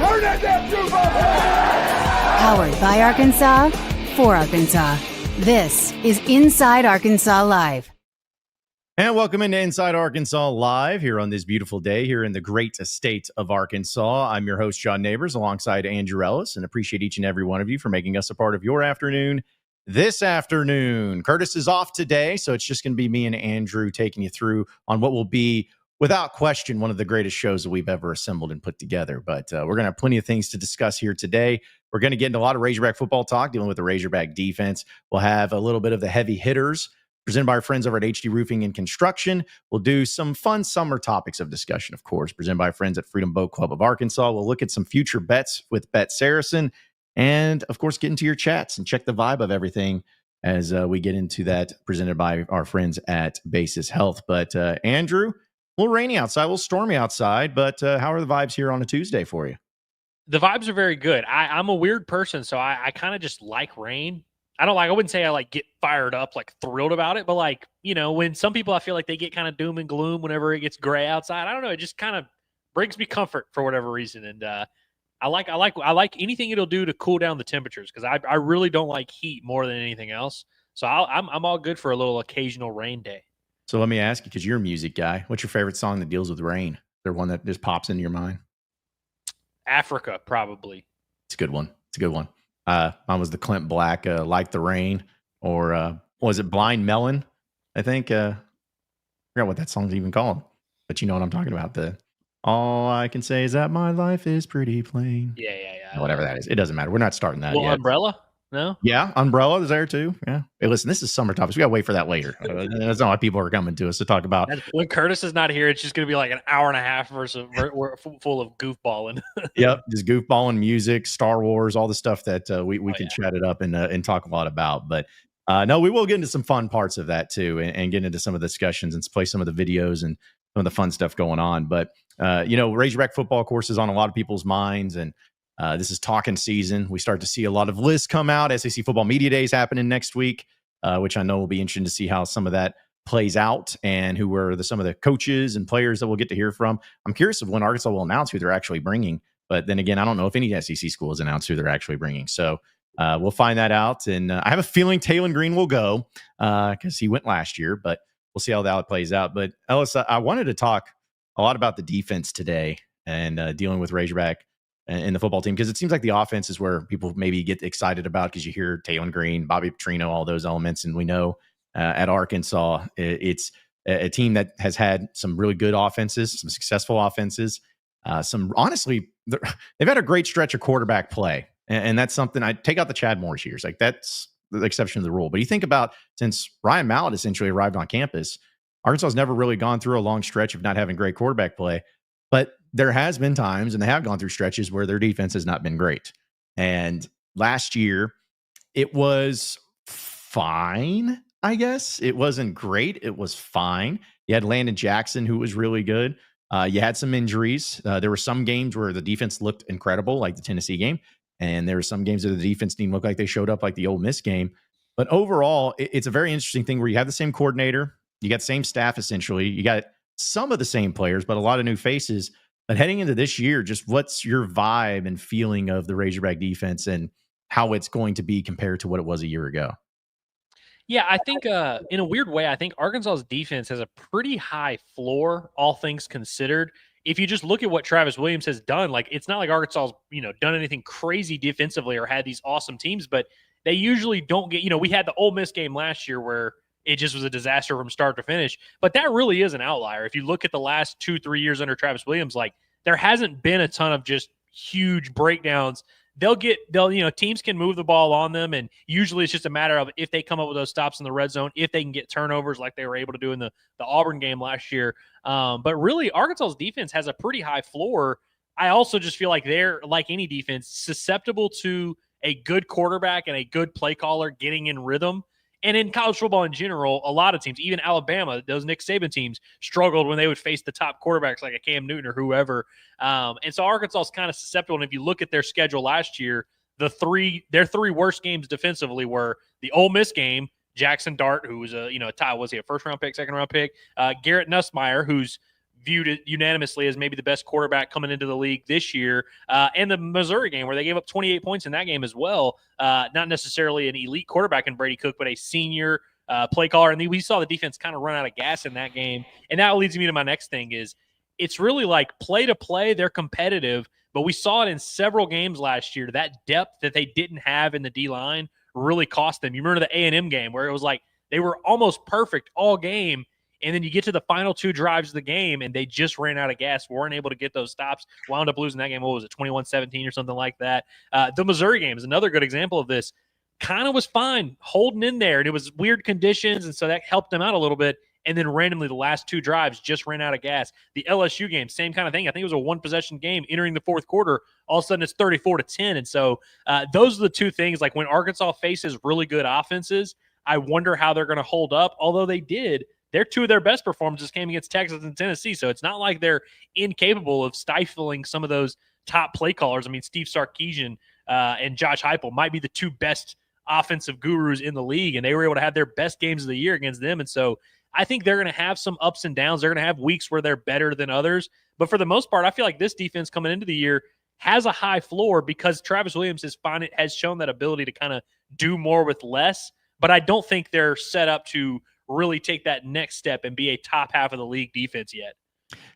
Turn that damn juice on! Powered by Arkansas, for Arkansas. This is Inside Arkansas Live. And welcome into Inside Arkansas Live here on this beautiful day here in the great state of Arkansas. I'm your host, John Neighbors, alongside Andrew Ellis, and appreciate each and every one of you for making us a part of your afternoon this afternoon. Curtis is off today, so it's just going to be me and Andrew taking you through on what will be, without question, one of the greatest shows that we've ever assembled and put together. But we're going to have plenty of things to discuss here today. We're going to get into a lot of Razorback football talk, dealing with the Razorback defense. We'll have a little bit of the heavy hitters presented by our friends over at HD Roofing and Construction. We'll do some fun summer topics of discussion, of course, presented by our friends at Freedom Boat Club of Arkansas. We'll look at some future bets with BetSaracen. And, of course, get into your chats and check the vibe of everything as we get into that, presented by our friends at Basis Health. But, Andrew, a little rainy outside, a little stormy outside, but how are the vibes here on a Tuesday for you? The vibes are very good. I'm a weird person, so I kind of just like rain. I wouldn't say I get fired up, thrilled about it, but when some people I feel like they get kind of doom and gloom whenever it gets gray outside. I don't know. It just kind of brings me comfort for whatever reason. And I like anything it'll do to cool down the temperatures, because I really don't like heat more than anything else. So I'm all good for a little occasional rain day. So let me ask you, because you're a music guy, what's your favorite song that deals with rain? Is there one that just pops into your mind? Africa, probably. It's a good one. Mine was the Clint Black, Like the Rain, or was it Blind Melon? I think. I forgot what that song's even called, but you know what I'm talking about. All I can say is that my life is pretty plain. Yeah. Whatever that is. It doesn't matter. We're not starting that yet. Umbrella? No? Yeah, Umbrella is there too. Yeah. Hey, listen, this is summer topics. We got to wait for that later. That's not why people are coming to us to talk about. When Curtis is not here, it's just going to be like an hour and a half versus full of goofballing. Yep, just goofballing, music, Star Wars, all the stuff that we can chat it up and talk a lot about. But no, we will get into some fun parts of that too, and get into some of the discussions and play some of the videos and some of the fun stuff going on. But Razorback football, of course, is on a lot of people's minds, and this is talking season. We start to see a lot of lists come out. SEC Football Media Days happening next week, which I know will be interesting to see how some of that plays out and who are some of the coaches and players that we'll get to hear from. I'm curious of when Arkansas will announce who they're actually bringing. But then again, I don't know if any SEC school has announced who they're actually bringing. So we'll find that out. And I have a feeling Taylon Green will go because he went last year, but we'll see how that plays out. But Ellis, I wanted to talk a lot about the defense today and dealing with Razorback and the football team, because it seems like the offense is where people maybe get excited about, because you hear Taylon Green, Bobby Petrino, all those elements. And we know at Arkansas, it's a team that has had some really good offenses, some successful offenses. Honestly, they've had a great stretch of quarterback play. And that's something I take out the Chad Morris years. That's the exception to the rule. But you think about, since Ryan Mallett essentially arrived on campus, Arkansas has never really gone through a long stretch of not having great quarterback play. But there has been times, and they have gone through stretches where their defense has not been great. And last year, it was fine, I guess. It wasn't great. It was fine. You had Landon Jackson, who was really good. You had some injuries. There were some games where the defense looked incredible, like the Tennessee game. And there were some games where the defense didn't look like they showed up, like the Ole Miss game. But overall, it's a very interesting thing where you have the same coordinator. You got the same staff, essentially. You got some of the same players, but a lot of new faces. But heading into this year, just what's your vibe and feeling of the Razorback defense and how it's going to be compared to what it was a year ago? Yeah, I think in a weird way, I think Arkansas's defense has a pretty high floor, all things considered. If you just look at what Travis Williams has done, it's not like Arkansas's, done anything crazy defensively or had these awesome teams, but they usually don't get, we had the Ole Miss game last year where it just was a disaster from start to finish. But that really is an outlier. If you look at the last 2-3 years under Travis Williams, there hasn't been a ton of just huge breakdowns. Teams can move the ball on them, and usually it's just a matter of if they come up with those stops in the red zone, if they can get turnovers like they were able to do in the Auburn game last year. But really, Arkansas's defense has a pretty high floor. I also just feel like they're, like any defense, susceptible to a good quarterback and a good play caller getting in rhythm. And in college football in general, a lot of teams, even Alabama, those Nick Saban teams, struggled when they would face the top quarterbacks like a Cam Newton or whoever. And so Arkansas is kind of susceptible. And if you look at their schedule last year, their three worst games defensively were the Ole Miss game, Jackson Dart, who was a first-round pick, second-round pick, Garrett Nussmeier, who's viewed unanimously as maybe the best quarterback coming into the league this year. And the Missouri game where they gave up 28 points in that game as well. Not necessarily an elite quarterback in Brady Cook, but a senior play caller. And we saw the defense kind of run out of gas in that game. And that leads me to my next thing is it's really like play to play. They're competitive, but we saw it in several games last year. That depth that they didn't have in the D-line really cost them. You remember the A&M game where it was like they were almost perfect all game, and then you get to the final two drives of the game, and they just ran out of gas, weren't able to get those stops, wound up losing that game. What was it, 21-17 or something like that? The Missouri game is another good example of this. Kind of was fine holding in there, and it was weird conditions, and so that helped them out a little bit. And then randomly the last two drives just ran out of gas. The LSU game, same kind of thing. I think it was a one-possession game entering the fourth quarter. All of a sudden it's 34-10. And so those are the two things. Like when Arkansas faces really good offenses, I wonder how they're going to hold up. Although they did, their two of their best performances came against Texas and Tennessee. So it's not like they're incapable of stifling some of those top play callers. I mean, Steve Sarkisian and Josh Heupel might be the two best offensive gurus in the league, and they were able to have their best games of the year against them. And so I think they're going to have some ups and downs. They're going to have weeks where they're better than others. But for the most part, I feel like this defense coming into the year has a high floor because Travis Williams has shown that ability to kind of do more with less. But I don't think they're set up to really take that next step and be a top half of the league defense yet.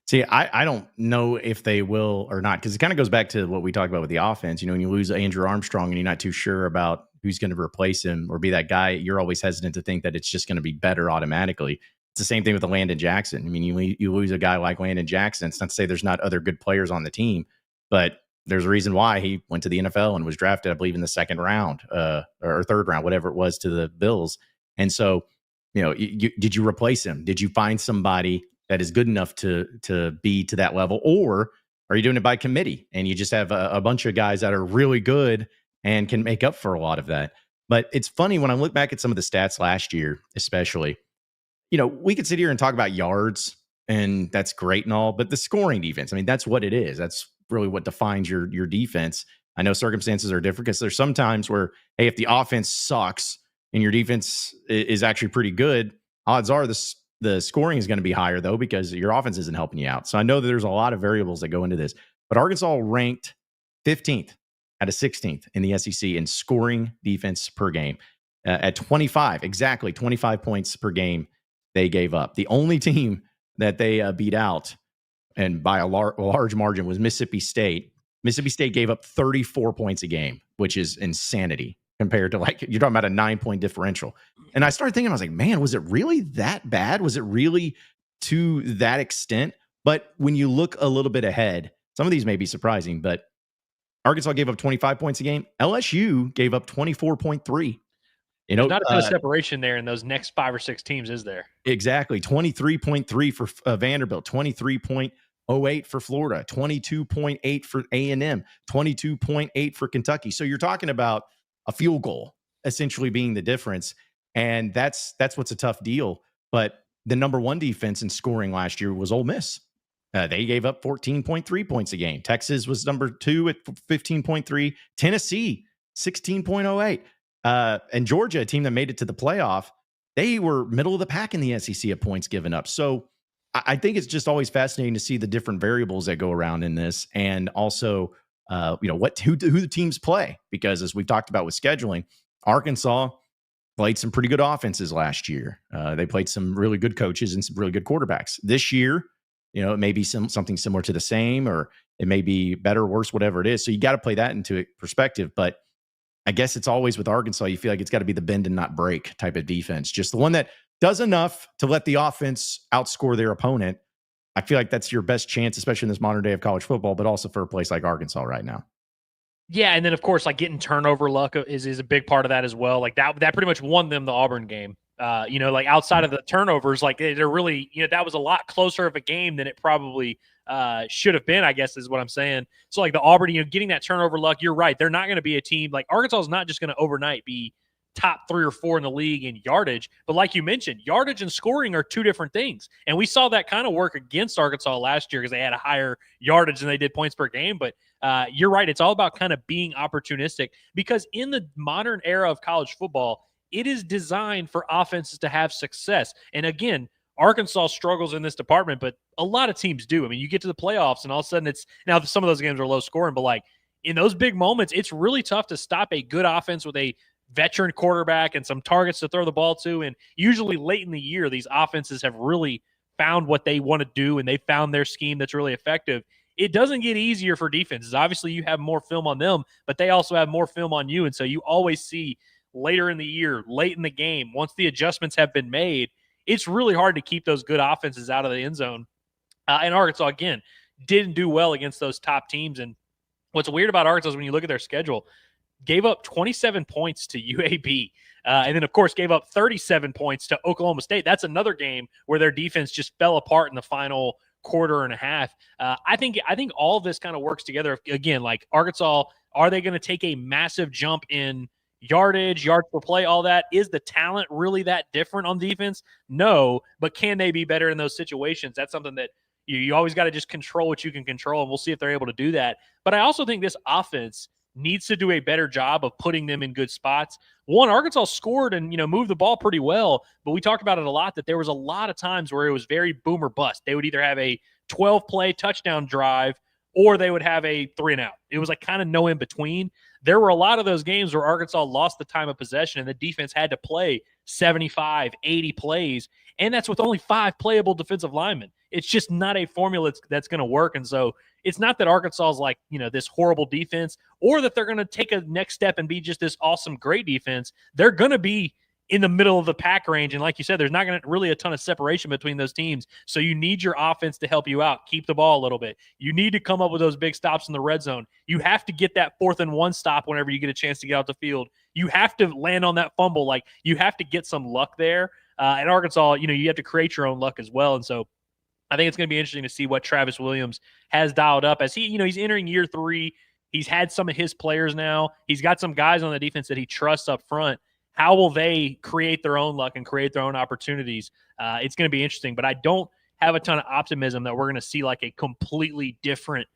See, I don't know if they will or not, because it kind of goes back to what we talked about with the offense. You know, when you lose Andrew Armstrong and you're not too sure about who's going to replace him or be that guy, you're always hesitant to think that it's just going to be better automatically. It's the same thing with the Landon Jackson. I mean, you lose a guy like Landon Jackson. It's not to say there's not other good players on the team, but there's a reason why he went to the NFL and was drafted, I believe, in the second round or third round, whatever it was, to the Bills. And so, you know, did you replace him? Did you find somebody that is good enough to be to that level, or are you doing it by committee and you just have a bunch of guys that are really good and can make up for a lot of that? But it's funny when I look back at some of the stats last year, especially, you know, we could sit here and talk about yards, and that's great and all, but the scoring defense, I mean, that's what it is. That's really what defines your defense. I know circumstances are different because there's some times where, hey, if the offense sucks and your defense is actually pretty good, odds are the scoring is going to be higher, though, because your offense isn't helping you out. So I know that there's a lot of variables that go into this, but Arkansas ranked 15th out of 16th in the SEC in scoring defense per game at 25 points per game they gave up. The only team that they beat out, and by a large margin, was Mississippi State. Mississippi State gave up 34 points a game, which is insanity compared to, like, you're talking about a 9-point differential. And I started thinking, I was like, man, was it really that bad? Was it really to that extent? But when you look a little bit ahead, some of these may be surprising, but Arkansas gave up 25 points a game. LSU gave up 24.3. You know, there's not a ton of separation there in those next 5 or 6 teams, is there? Exactly. 23.3 for Vanderbilt, 23.08 for Florida, 22.8 for A&M, 22.8 for Kentucky. So you're talking about a field goal essentially being the difference. And that's what's a tough deal. But the number one defense in scoring last year was Ole Miss. They gave up 14.3 points a game. Texas was number 2 at 15.3. Tennessee, 16.08. And Georgia, a team that made it to the playoff, they were middle of the pack in the SEC at points given up. So I think it's just always fascinating to see the different variables that go around in this, and also, you know, who the teams play, because as we've talked about with scheduling, Arkansas played some pretty good offenses last year. They played some really good coaches and some really good quarterbacks. This year, you know, it may be something similar to the same, or it may be better or worse, whatever it is. So you got to play that into perspective. But I guess it's always with Arkansas, you feel like it's got to be the bend and not break type of defense. Just the one that does enough to let the offense outscore their opponent. I feel like that's your best chance, especially in this modern day of college football, but also for a place like Arkansas right now. Yeah, and then, of course, like getting turnover luck is a big part of that as well. Like that pretty much won them the Auburn game. You know, like outside of the turnovers, like they're really, you know, that was a lot closer of a game than it probably should have been, I guess is what I'm saying. So like the Auburn, you know, getting that turnover luck, you're right. They're not going to be a team like Arkansas is not just going to overnight be top 3 or 4 in the league in yardage. But like you mentioned, yardage and scoring are two different things. And we saw that kind of work against Arkansas last year because they had a higher yardage than they did points per game. But you're right. It's all about kind of being opportunistic, because in the modern era of college football, it is designed for offenses to have success. And again, Arkansas struggles in this department, but a lot of teams do. I mean, you get to the playoffs and all of a sudden now some of those games are low scoring, but like in those big moments, it's really tough to stop a good offense with a veteran quarterback and some targets to throw the ball to. And usually late in the year, these offenses have really found what they want to do and they found their scheme that's really effective. It doesn't get easier for defenses. Obviously, you have more film on them, but they also have more film on you. And so you always see later in the year, late in the game, once the adjustments have been made, it's really hard to keep those good offenses out of the end zone. And Arkansas, again, didn't do well against those top teams. And what's weird about Arkansas is when you look at their schedule, gave up 27 points to UAB. And then, of course, gave up 37 points to Oklahoma State. That's another game where their defense just fell apart in the final quarter and a half. I think all of this kind of works together. Again, like Arkansas, are they going to take a massive jump in yardage, yards per play, all that? Is the talent really that different on defense? No, but can they be better in those situations? That's something that you always got to just control what you can control, and we'll see if they're able to do that. But I also think this offense needs to do a better job of putting them in good spots. One, Arkansas scored and, moved the ball pretty well, but we talked about it a lot that there was a lot of times where it was very boom or bust. They would either have a 12-play touchdown drive or they would have a 3-and-out. It was like kind of no in between. There were a lot of those games where Arkansas lost the time of possession and the defense had to play 75, 80 plays, and that's with only 5 playable defensive linemen. It's just not a formula that's going to work. And so it's not that Arkansas is like, this horrible defense or that they're going to take a next step and be just this awesome, great defense. They're going to be in the middle of the pack range. And like you said, there's not going to really a ton of separation between those teams. So you need your offense to help you out, keep the ball a little bit. You need to come up with those big stops in the red zone. You have to get that 4th and 1 stop whenever you get a chance to get out the field. You have to land on that fumble. Like you have to get some luck there. And Arkansas, you have to create your own luck as well. And so I think it's going to be interesting to see what Travis Williams has dialed up as he's entering year 3. He's had some of his players now. He's got some guys on the defense that he trusts up front. How will they create their own luck and create their own opportunities? It's going to be interesting, but I don't have a ton of optimism that we're going to see like a completely different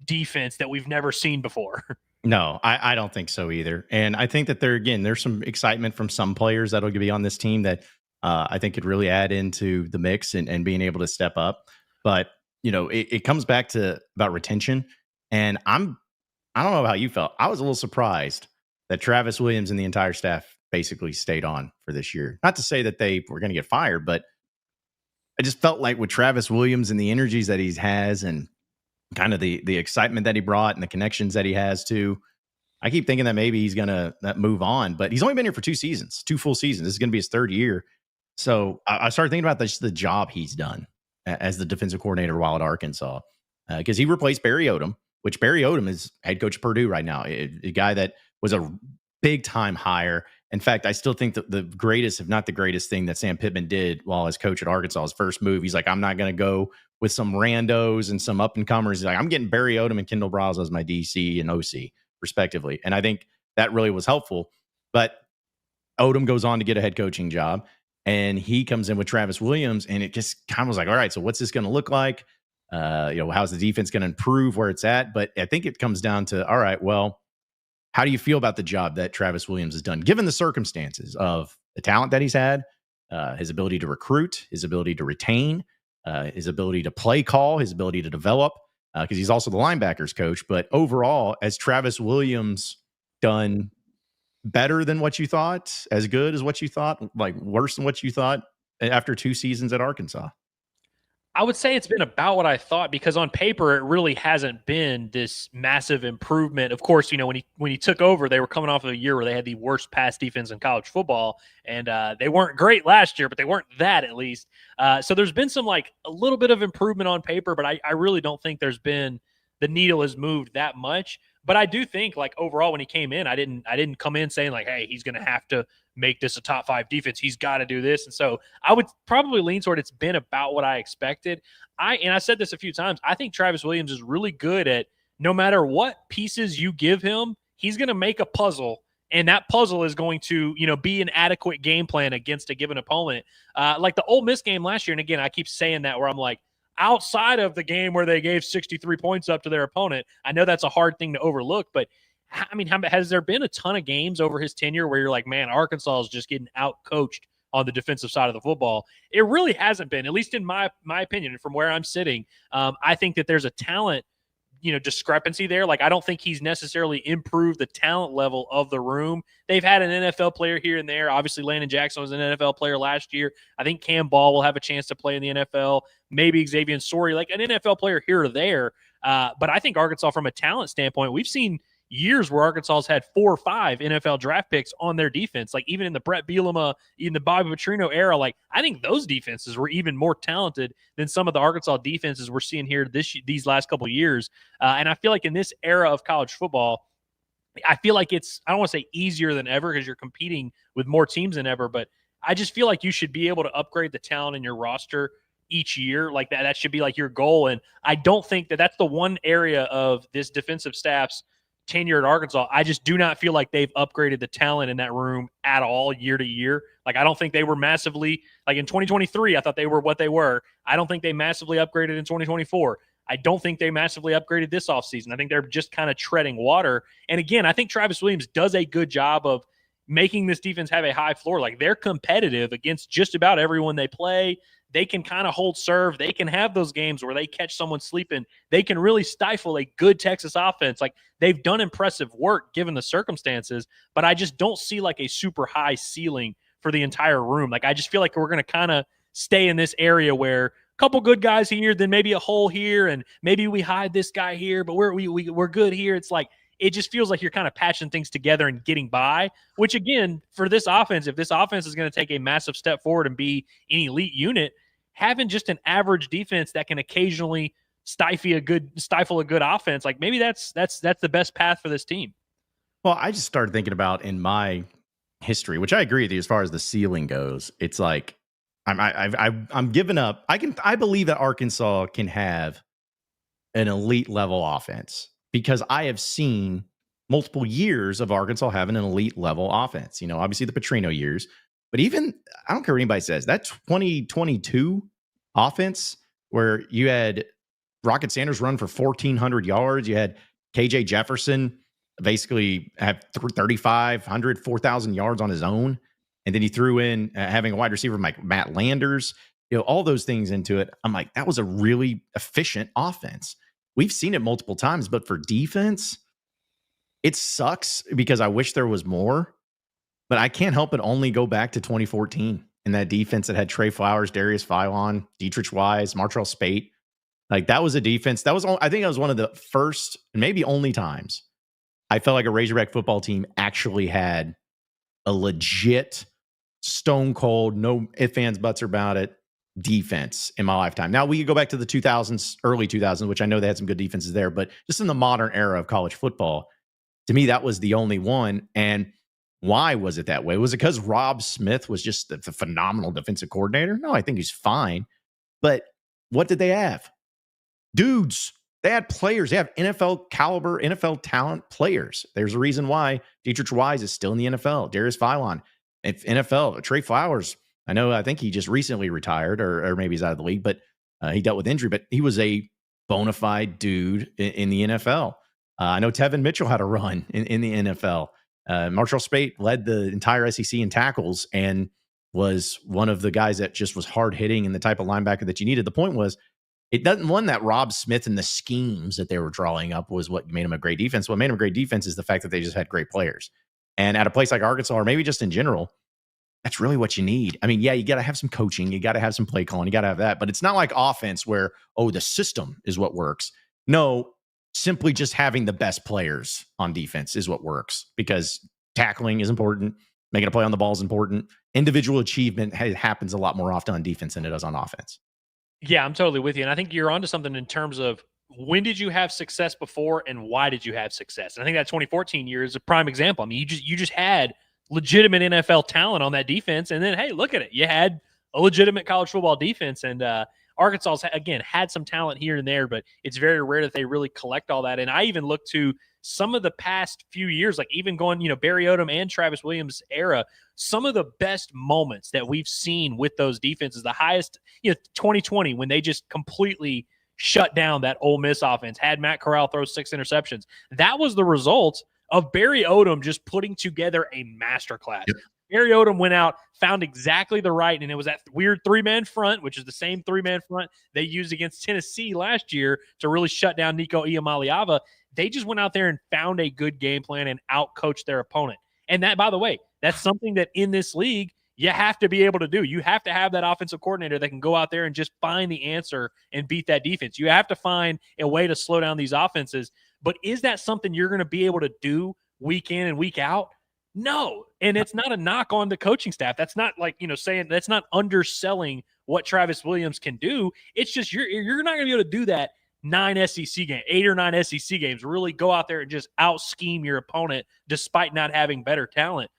defense that we've never seen before. No, I don't think so either. And I think that there's some excitement from some players that'll be on this team that I think could really add into the mix and being able to step up. But, it comes back to about retention. And I don't know how you felt. I was a little surprised that Travis Williams and the entire staff basically stayed on for this year. Not to say that they were going to get fired, but I just felt like with Travis Williams and the energies that he has and kind of the excitement that he brought and the connections that he has too, I keep thinking that maybe he's going to move on. But he's only been here for 2 full seasons. This is going to be his 3rd year. So I started thinking about the job he's done as the defensive coordinator while at Arkansas, because he replaced Barry Odom, which Barry Odom is head coach of Purdue right now, a guy that was a big time hire. In fact, I still think that the greatest, if not the greatest thing that Sam Pittman did while as coach at Arkansas, his first move, he's like, I'm not going to go with some randos and some up and comers. He's like, I'm getting Barry Odom and Kendall Briles as my DC and OC respectively. And I think that really was helpful. But Odom goes on to get a head coaching job. And he comes in with Travis Williams, and it just kind of was like, all right, so what's this going to look like? How's the defense going to improve where it's at? But I think it comes down to, all right, well, how do you feel about the job that Travis Williams has done, given the circumstances of the talent that he's had, his ability to recruit, his ability to retain, his ability to play call, his ability to develop, because he's also the linebackers coach. But overall, has Travis Williams done better than what you thought, as good as what you thought, like worse than what you thought after 2 seasons at Arkansas? I would say it's been about what I thought, because on paper, it really hasn't been this massive improvement. Of course, when he took over, they were coming off of a year where they had the worst pass defense in college football, and they weren't great last year, but they weren't that at least. So there's been some a little bit of improvement on paper, but I really don't think there's been the needle has moved that much. But I do think overall when he came in, I didn't come in saying hey, he's going to have to make this a top 5 defense. He's got to do this. And so I would probably lean toward it's been about what I expected. I said this a few times. I think Travis Williams is really good at no matter what pieces you give him, he's going to make a puzzle. And that puzzle is going to, be an adequate game plan against a given opponent. Like the Ole Miss game last year. And again, I keep saying that where I'm like, outside of the game where they gave 63 points up to their opponent, I know that's a hard thing to overlook, but I mean, has there been a ton of games over his tenure where you're like, man, Arkansas is just getting out-coached on the defensive side of the football. It really hasn't been, at least in my opinion, and from where I'm sitting. I think that there's a talent discrepancy there. Like, I don't think he's necessarily improved the talent level of the room. They've had an NFL player here and there. Obviously, Landon Jackson was an NFL player last year. I think Cam Ball will have a chance to play in the NFL. Maybe Xavier Sori, like an NFL player here or there. But I think Arkansas, from a talent standpoint, we've seen years where Arkansas has had 4 or 5 NFL draft picks on their defense. Like, even in the Brett Bielema, in the Bobby Petrino era, like, I think those defenses were even more talented than some of the Arkansas defenses we're seeing here these last couple of years. And I feel like in this era of college football, I feel like it's, I don't want to say easier than ever because you're competing with more teams than ever, but I just feel like you should be able to upgrade the talent in your roster each year. Like that should be like your goal. And I don't think that that's the one area of this defensive staff's tenure at Arkansas. I just do not feel like they've upgraded the talent in that room at all year to year. Like, I don't think they were massively, like in 2023, I thought they were what they were. I don't think they massively upgraded in 2024. I don't think they massively upgraded this offseason. I think they're just kind of treading water. And again, I think Travis Williams does a good job of making this defense have a high floor. Like, they're competitive against just about everyone they play. They can kind of hold serve. They can have those games where they catch someone sleeping. They can really stifle a good Texas offense. Like, they've done impressive work given the circumstances, but I just don't see like a super high ceiling for the entire room. Like, I just feel like we're going to kind of stay in this area where a couple good guys here, then maybe a hole here, and maybe we hide this guy here, but we're good here. It's like, it just feels like you're kind of patching things together and getting by, which again, for this offense, if this offense is going to take a massive step forward and be an elite unit, having just an average defense that can occasionally stifle a good offense, like maybe that's the best path for this team. Well, I just started thinking about in my history, which I agree with you as far as the ceiling goes. It's like I'm giving up. I believe that Arkansas can have an elite level offense because I have seen multiple years of Arkansas having an elite level offense. Obviously the Petrino years. But even, I don't care what anybody says, that 2022 offense where you had Rocket Sanders run for 1,400 yards, you had KJ Jefferson basically have 3,500, 4,000 yards on his own, and then you threw in having a wide receiver like Matt Landers, all those things into it. I'm like, that was a really efficient offense. We've seen it multiple times, but for defense, it sucks because I wish there was more. But I can't help but only go back to 2014 and that defense that had Trey Flowers, Darius Philon, Dietrich Wise, Martrell Spate. Like, that was a defense. I think that was one of the first and maybe only times I felt like a Razorback football team actually had a legit, stone cold, no ifs, ands, buts about it defense in my lifetime. Now, we could go back to the 2000s, early 2000s, which I know they had some good defenses there, but just in the modern era of college football, to me, that was the only one. And why was it that way? Was it because Rob Smith was just the phenomenal defensive coordinator? No, I think he's fine. But what did they have? Dudes. They had players. They have NFL caliber, NFL talent players. There's a reason why Dietrich Wise is still in the NFL. Darius Philon, NFL. Trey Flowers, I think he just recently retired or maybe he's out of the league, but he dealt with injury. But he was a bona fide dude in the NFL. I know Tevin Mitchell had a run in the NFL. Martrell Spate led the entire SEC in tackles and was one of the guys that just was hard hitting and the type of linebacker that you needed. The point was, it doesn't one that Rob Smith and the schemes that they were drawing up was what made him a great defense. What made him a great defense is the fact that they just had great players. And at a place like Arkansas, or maybe just in general, that's really what you need. I mean, yeah, you got to have some coaching. You got to have some play calling. You got to have that. But it's not like offense where, the system is what works. No, simply just having the best players on defense is what works, because tackling is important. Making a play on the ball is important. Individual achievement happens a lot more often on defense than it does on offense. Yeah, I'm totally with you. And I think you're onto something in terms of when did you have success before and why did you have success? And I think that 2014 year is a prime example. I mean, you just had legitimate NFL talent on that defense. And then, hey, look at it. You had a legitimate college football defense. And Arkansas, again, had some talent here and there, but it's very rare that they really collect all that. And I even look to some of the past few years, like even going, Barry Odom and Travis Williams era, some of the best moments that we've seen with those defenses, the highest, 2020, when they just completely shut down that Ole Miss offense, had Matt Corral throw 6 interceptions. That was the result of Barry Odom just putting together a masterclass. Yep. Gary Odom went out, found exactly the right, and it was that weird three-man front, which is the same three-man front they used against Tennessee last year to really shut down Nico Iamaleava. They just went out there and found a good game plan and out-coached their opponent. And that, by the way, that's something that in this league you have to be able to do. You have to have that offensive coordinator that can go out there and just find the answer and beat that defense. You have to find a way to slow down these offenses. But is that something you're going to be able to do week in and week out? No. And it's not a knock on the coaching staff. That's not like, saying that's not underselling what Travis Williams can do. It's just you're not going to be able to do that 8 or 9 SEC games, really go out there and just out scheme your opponent despite not having better talent.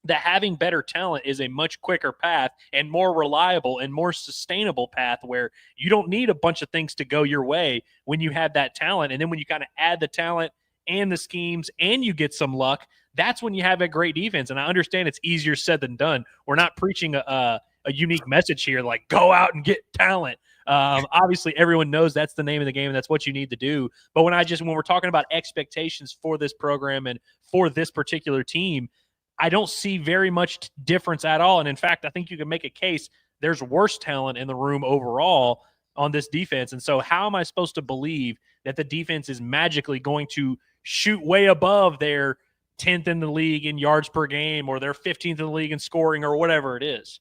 That having better talent is a much quicker path and more reliable and more sustainable path where you don't need a bunch of things to go your way when you have that talent. And then when you kind of add the talent and the schemes and you get some luck, that's when you have a great defense. And I understand it's easier said than done. We're not preaching a unique message here, like go out and get talent. Obviously everyone knows that's the name of the game and that's what you need to do. But when we're talking about expectations for this program and for this particular team, I don't see very much difference at all. And in fact, I think you can make a case there's worse talent in the room overall on this defense. And so how am I supposed to believe that the defense is magically going to shoot way above their 10th in the league in yards per game or their 15th in the league in scoring or whatever it is?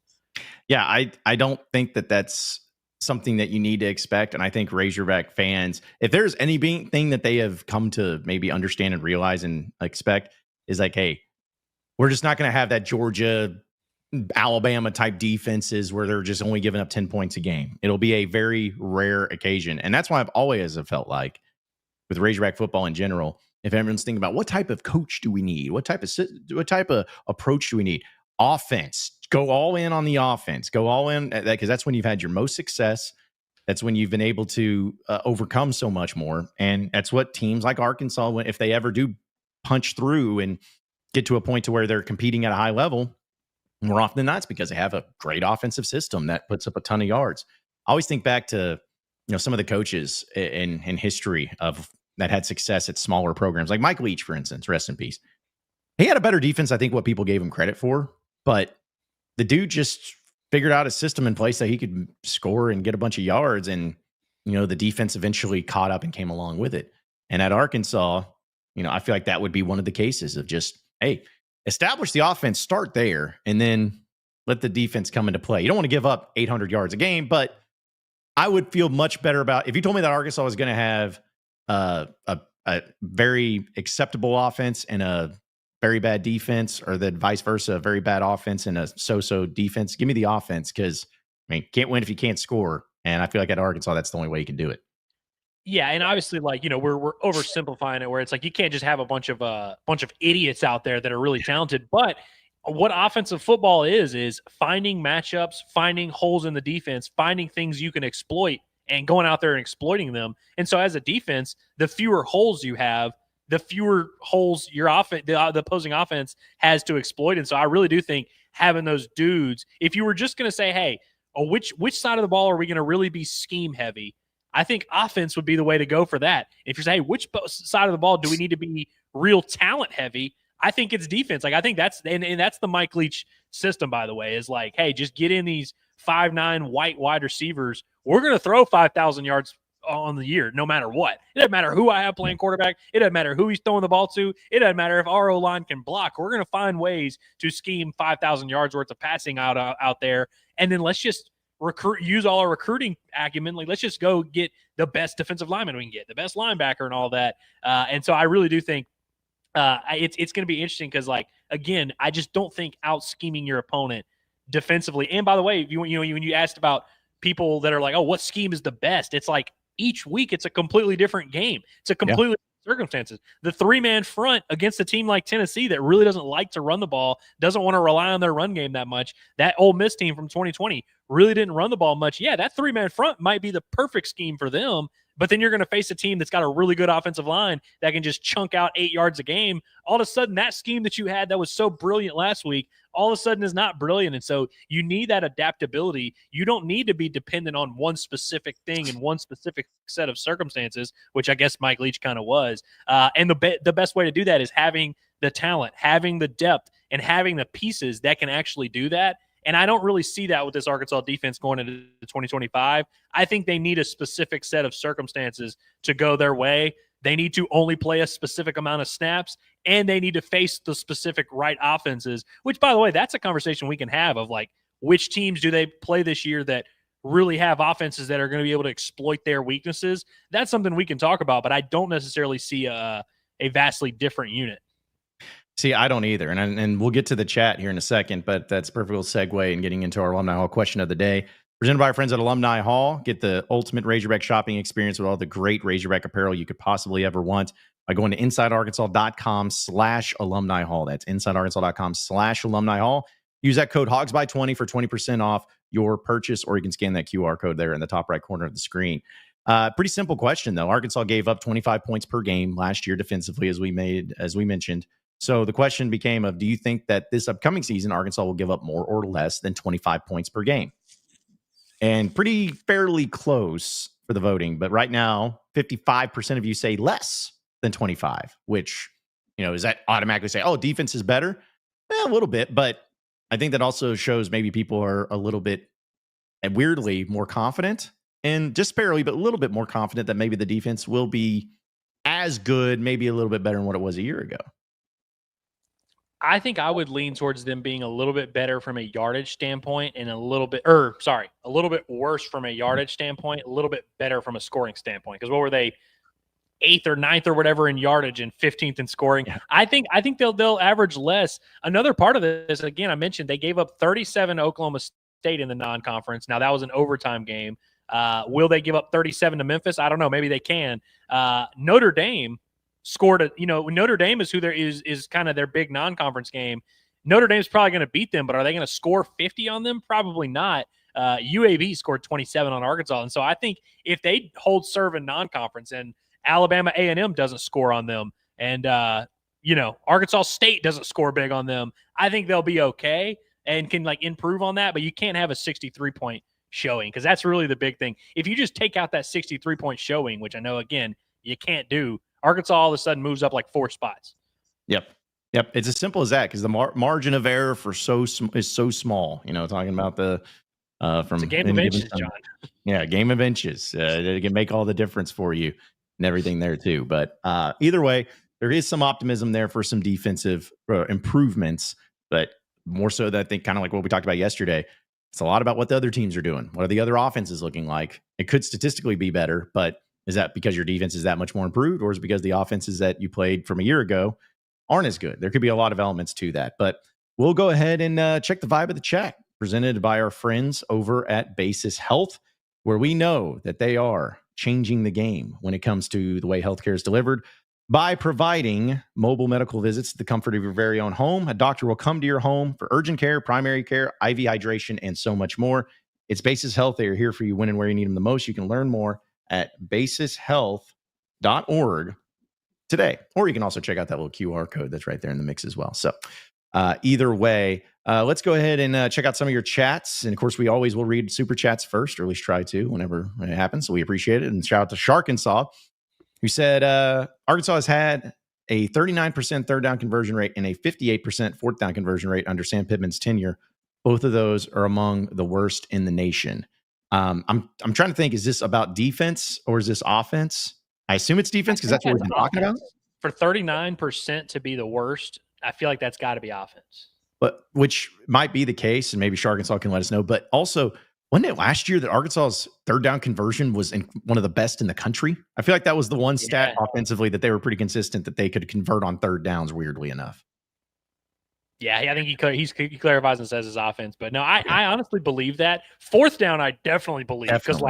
Yeah, I don't think that that's something that you need to expect. And I think Razorback fans, if there's anything that they have come to maybe understand and realize and expect, is like, hey, we're just not going to have that Georgia, Alabama type defenses where they're just only giving up 10 points a game. It'll be a very rare occasion. And that's why I've always felt like with Razorback football in general, if everyone's thinking about what type of coach do we need? What type of approach do we need? Offense. Go all in on the offense. Go all in because that's when you've had your most success. That's when you've been able to overcome so much more. And that's what teams like Arkansas, if they ever do punch through and get to a point to where they're competing at a high level, more often than not, it's because they have a great offensive system that puts up a ton of yards. I always think back to some of the coaches in history of that had success at smaller programs, like Mike Leach, for instance, rest in peace. He had a better defense, I think, what people gave him credit for, but the dude just figured out a system in place that he could score and get a bunch of yards, and the defense eventually caught up and came along with it. And at Arkansas, I feel like that would be one of the cases of just, hey, establish the offense, start there, and then let the defense come into play. You don't want to give up 800 yards a game, but I would feel much better about if you told me that Arkansas was going to have a very acceptable offense and a very bad defense, or that vice versa, a very bad offense and a so-so defense. Give me the offense because, can't win if you can't score. And I feel like at Arkansas, that's the only way you can do it. Yeah, and obviously, we're oversimplifying it, where it's like you can't just have a bunch of idiots out there that are really talented. But what offensive football is finding matchups, finding holes in the defense, finding things you can exploit, and going out there and exploiting them. And so, as a defense, the fewer holes you have, the fewer holes your the opposing offense has to exploit. And so, I really do think having those dudes, if you were just going to say, hey, which side of the ball are we going to really be scheme heavy? I think offense would be the way to go for that. If you're saying, hey, which side of the ball do we need to be real talent heavy? I think it's defense. Like, I think that's the Mike Leach system, by the way, is like, hey, just get in these 5'9" white wide receivers. We're going to throw 5,000 yards on the year, no matter what. It doesn't matter who I have playing quarterback. It doesn't matter who he's throwing the ball to. It doesn't matter if our O-line can block. We're going to find ways to scheme 5,000 yards worth of passing out there. And then let's just use all our recruiting acumen. Like, let's just go get the best defensive lineman we can get, the best linebacker and all that. And so I really do think it's going to be interesting because, like, again, I just don't think out scheming your opponent defensively. And by the way, when you asked about people that are like, oh, what scheme is the best? It's like each week it's a completely different game. It's a completely circumstances. The three-man front against a team like Tennessee that really doesn't like to run the ball, doesn't want to rely on their run game that much. That Ole Miss team from 2020 really didn't run the ball much. Yeah, that three-man front might be the perfect scheme for them, but then you're going to face a team that's got a really good offensive line that can just chunk out 8 yards a game. All of a sudden, that scheme that you had that was so brilliant last week, all of a sudden is not brilliant. And so you need that adaptability. You don't need to be dependent on one specific thing and one specific set of circumstances, which I guess Mike Leach kind of was. And the best way to do that is having the talent, having the depth, and having the pieces that can actually do that. And I don't really see that with this Arkansas defense going into 2025. I think they need a specific set of circumstances to go their way. They need to only play a specific amount of snaps, and they need to face the specific right offenses, which, by the way, that's a conversation we can have of like, which teams do they play this year that really have offenses that are going to be able to exploit their weaknesses. That's something we can talk about, but I don't necessarily see a vastly different unit. See, I don't either. And we'll get to the chat here in a second, but that's a perfect segue in getting into our Alumni Hall question of the day. Presented by our friends at Alumni Hall. Get the ultimate Razorback shopping experience with all the great Razorback apparel you could possibly ever want by going to insidearkansas.com/alumni hall. That's insidearkansas.com/alumni hall. Use that code HOGSBY20 for 20% off your purchase, or you can scan that QR code there in the top right corner of the screen. Pretty simple question, though. Arkansas gave up 25 points per game last year defensively, as we mentioned. So the question became do you think that this upcoming season, Arkansas will give up more or less than 25 points per game? And pretty fairly close for the voting. But right now, 55% of you say less than 25, which, does that automatically say, defense is better? A little bit. But I think that also shows maybe people are a little bit, and weirdly, more confident, and just barely, but a little bit more confident that maybe the defense will be as good, maybe a little bit better than what it was a year ago. I think I would lean towards them being a little bit better from a yardage standpoint and a little bit worse from a yardage standpoint, a little bit better from a scoring standpoint. Because what were they, 8th or 9th or whatever in yardage and 15th in scoring? Yeah. I think they'll average less. Another part of this, again, I mentioned they gave up 37 to Oklahoma State in the non-conference. Now, that was an overtime game. Will they give up 37 to Memphis? I don't know. Maybe they can. Notre Dame scored Notre Dame is who there is kind of their big non-conference game. Notre Dame's probably going to beat them, but are they going to score 50 on them? Probably not. UAB scored 27 on Arkansas. And so I think if they hold serve in non-conference and Alabama A&M doesn't score on them and, Arkansas State doesn't score big on them, I think they'll be okay and can improve on that. But you can't have a 63-point showing because that's really the big thing. If you just take out that 63-point showing, which I know, again, you can't do, Arkansas all of a sudden moves up 4 spots. Yep. It's as simple as that because the margin of error is so small. Talking about the from it's a game of inches, John. Yeah, game of inches. It can make all the difference for you and everything there too. But either way, there is some optimism there for some defensive improvements, but more so that I think kind of like what we talked about yesterday. It's a lot about what the other teams are doing. What are the other offenses looking like? It could statistically be better, but is that because your defense is that much more improved, or is it because the offenses that you played from a year ago aren't as good? There could be a lot of elements to that, but we'll go ahead and check the vibe of the chat presented by our friends over at Basis Health, where we know that they are changing the game when it comes to the way healthcare is delivered by providing mobile medical visits to the comfort of your very own home. A doctor will come to your home for urgent care, primary care, IV hydration, and so much more. It's Basis Health. They are here for you when and where you need them the most. You can learn more at basishealth.org today. Or you can also check out that little QR code that's right there in the mix as well. So either way, let's go ahead and check out some of your chats. And of course, we always will read super chats first, or at least try to whenever it happens. So we appreciate it. And shout out to Sharkensaw, who said Arkansas has had a 39% third down conversion rate and a 58% fourth down conversion rate under Sam Pittman's tenure. Both of those are among the worst in the nation. I'm trying to think, is this about defense or is this offense? I assume it's defense because that's what we've been talking about. For 39% to be the worst, I feel like that's got to be offense. But which might be the case, and maybe Arkansas can let us know. But also, wasn't it last year that Arkansas's third down conversion was one of the best in the country? I feel like that was the one stat offensively that they were pretty consistent that they could convert on third downs, weirdly enough. Yeah, I think he clarifies and says his offense. But no, I honestly believe that. Fourth down, I definitely believe. Because,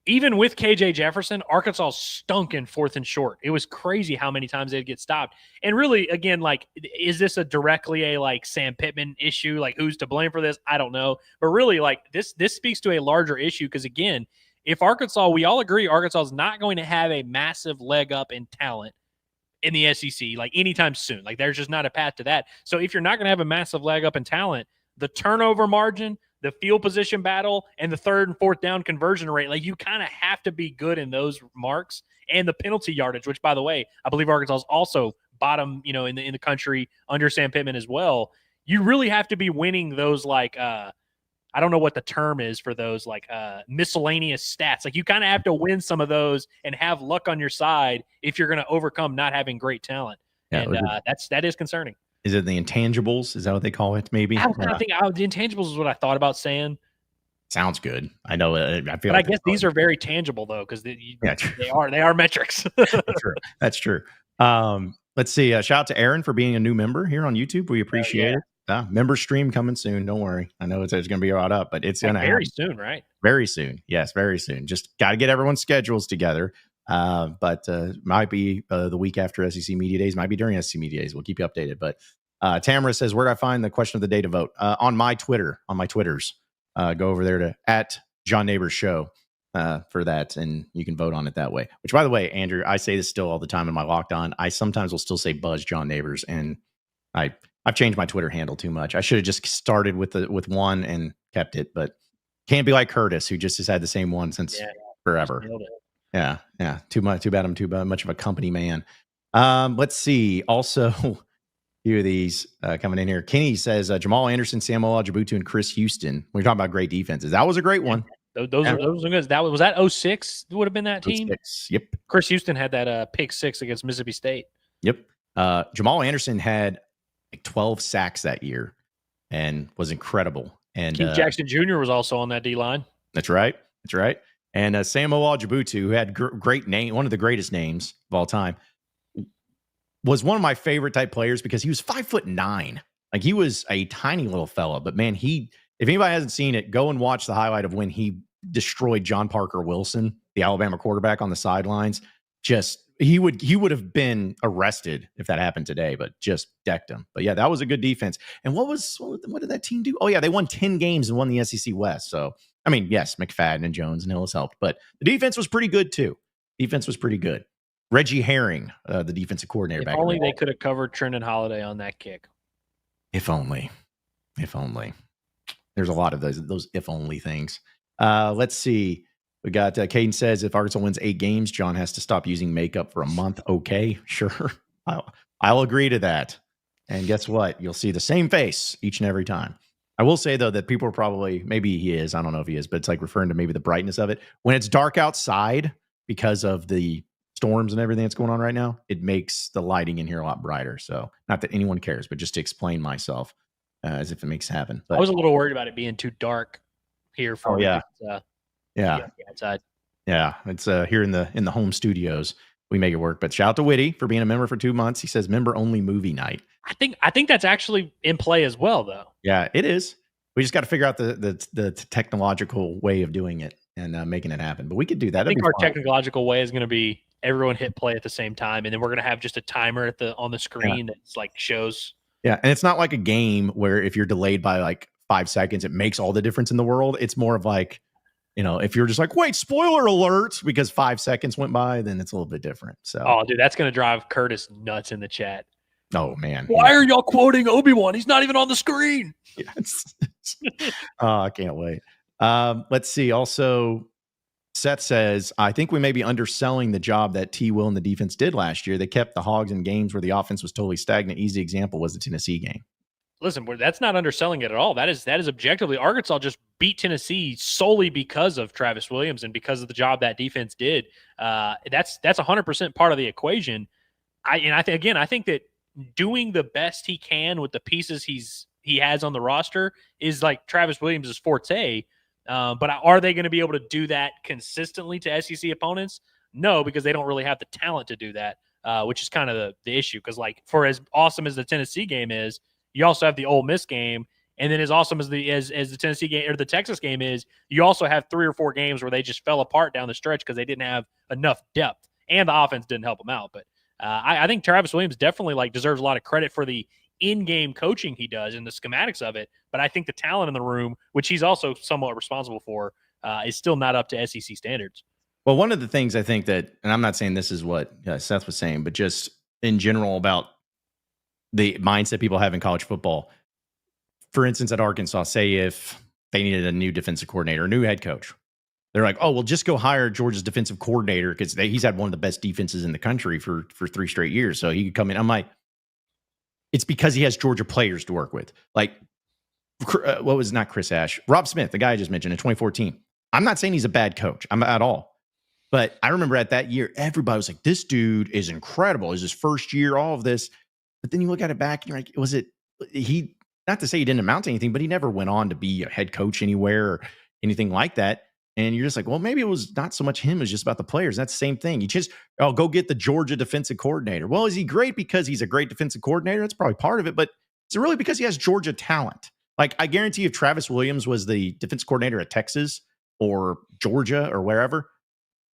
even with KJ Jefferson, Arkansas stunk in 4th and short. It was crazy how many times they'd get stopped. And really, again, is this directly a Sam Pittman issue? Who's to blame for this? I don't know. But really, this speaks to a larger issue because, again, if Arkansas, we all agree Arkansas is not going to have a massive leg up in talent in the SEC anytime soon. There's just not a path to that. So if you're not going to have a massive leg up in talent, the turnover margin, the field position battle, and the third and fourth down conversion rate, you kind of have to be good in those marks, and the penalty yardage, which, by the way, I believe Arkansas is also bottom, in the country under Sam Pittman as well. You really have to be winning those I don't know what the term is for those miscellaneous stats. Like you kind of have to win some of those and have luck on your side if you're going to overcome not having great talent. Yeah, and that is concerning. Is it the intangibles? Is that what they call it? Maybe. I think the intangibles is what I thought about saying. Sounds good. I know. I feel. But like I guess these are very tangible though, because they are metrics. That's true. Let's see. Shout out to Aaron for being a new member here on YouTube. We appreciate it. Member stream coming soon. Don't worry. I know it's going to be brought up, but it's going to very soon, right? Very soon. Yes, very soon. Just got to get everyone's schedules together. But might be the week after SEC Media Days. Might be during SEC Media Days. We'll keep you updated. But Tamara says, where do I find the question of the day to vote? On my Twitter, on my Twitters. Go over there to @JohnNeighbors Show for that, and you can vote on it that way. Which, by the way, Andrew, I say this still all the time in my Locked On. I sometimes will still say Buzz John Neighbors, and I've changed my Twitter handle too much. I should have just started with one and kept it, but can't be like Curtis, who just has had the same one since forever. Yeah. Too much. Too bad. I'm too much of a company man. Let's see. Also, few of these coming in here. Kenny says Jamal Anderson, Samuel Ajabutu, and Chris Houston. We're talking about great defenses. That was a great one. Those are good. Was that 06? Would have been that team. 06, yep. Chris Houston had that pick 6 against Mississippi State. Yep. Jamal Anderson had 12 sacks that year and was incredible. And Keith Jackson Jr. was also on that D line. That's right. And Samuel Ajabutu, who had great name, one of the greatest names of all time, was one of my favorite type players because he was 5'9". Like he was a tiny little fella, but man, if anybody hasn't seen it, go and watch the highlight of when he destroyed John Parker Wilson, the Alabama quarterback, on the sidelines. He would have been arrested if that happened today, but just decked him. But yeah, that was a good defense. And what did that team do? Oh yeah, they won 10 games and won the SEC West. So I mean, yes, McFadden and Jones and Hillis helped, but the defense was pretty good too. Reggie Herring, the defensive coordinator. If only they could have covered Trendon Holiday on that kick. If only. There's a lot of those if only things. Let's see. We got Caden says if Arkansas wins 8 games, John has to stop using makeup for a month. Okay, sure. I'll agree to that. And guess what? You'll see the same face each and every time. I will say, though, that people are probably, maybe he is, I don't know if he is, but it's like referring to maybe the brightness of it. When it's dark outside because of the storms and everything that's going on right now, it makes the lighting in here a lot brighter. So not that anyone cares, but just to explain myself as if it makes it happen. But I was a little worried about it being too dark here for me. Outside. Yeah, it's here in the home studios. We make it work. But shout out to Whitty for being a member for 2 months. He says member only movie night. I think that's actually in play as well, though. Yeah, it is. We just got to figure out the technological way of doing it and making it happen. But we could do that. I think our technological way is going to be everyone hit play at the same time, and then we're going to have just a timer on the screen that's like shows. Yeah, and it's not like a game where if you're delayed by like 5 seconds, it makes all the difference in the world. It's more of like, if you're just like, wait, spoiler alert, because 5 seconds went by, then it's a little bit different. So, oh, dude, that's going to drive Curtis nuts in the chat. Oh, man. Why are y'all quoting Obi-Wan? He's not even on the screen. Yes. Oh, I can't wait. Let's see. Also, Seth says, I think we may be underselling the job that T. Will and the defense did last year. They kept the Hogs in games where the offense was totally stagnant. Easy example was the Tennessee game. Listen, that's not underselling it at all. That is objectively, Arkansas just beat Tennessee solely because of Travis Williams and because of the job that defense did. That's 100% part of the equation. I think that doing the best he can with the pieces he has on the roster is like Travis Williams' forte. But are they going to be able to do that consistently to SEC opponents? No, because they don't really have the talent to do that, which is kind of the issue. Because like for as awesome as the Tennessee game is, you also have the Ole Miss game, and then as awesome as the Tennessee game or the Texas game is, you also have 3 or 4 games where they just fell apart down the stretch because they didn't have enough depth, and the offense didn't help them out. But I think Travis Williams definitely deserves a lot of credit for the in-game coaching he does and the schematics of it. But I think the talent in the room, which he's also somewhat responsible for, is still not up to SEC standards. Well, one of the things I think that, and I'm not saying this is what Seth was saying, but just in general about the mindset people have in college football. For instance, at Arkansas, say if they needed a new defensive coordinator, a new head coach, They're like, oh, well, just go hire Georgia's defensive coordinator because he's had one of the best defenses in the country for 3 straight years. So he could come in. I'm like, it's because he has Georgia players to work with. Like, what was not Chris Ash? Rob Smith, the guy I just mentioned in 2014. I'm not saying he's a bad coach. I'm at all. But I remember at that year, everybody was like, this dude is incredible. It's his first year, all of this. But then you look at it back and you're like, was it he, not to say he didn't amount to anything, but he never went on to be a head coach anywhere or anything like that. And you're just like, well, maybe it was not so much him, it was just about the players. That's the same thing. You just, go get the Georgia defensive coordinator. Well, is he great because he's a great defensive coordinator? That's probably part of it. But is it really because he has Georgia talent? Like, I guarantee if Travis Williams was the defense coordinator at Texas or Georgia or wherever,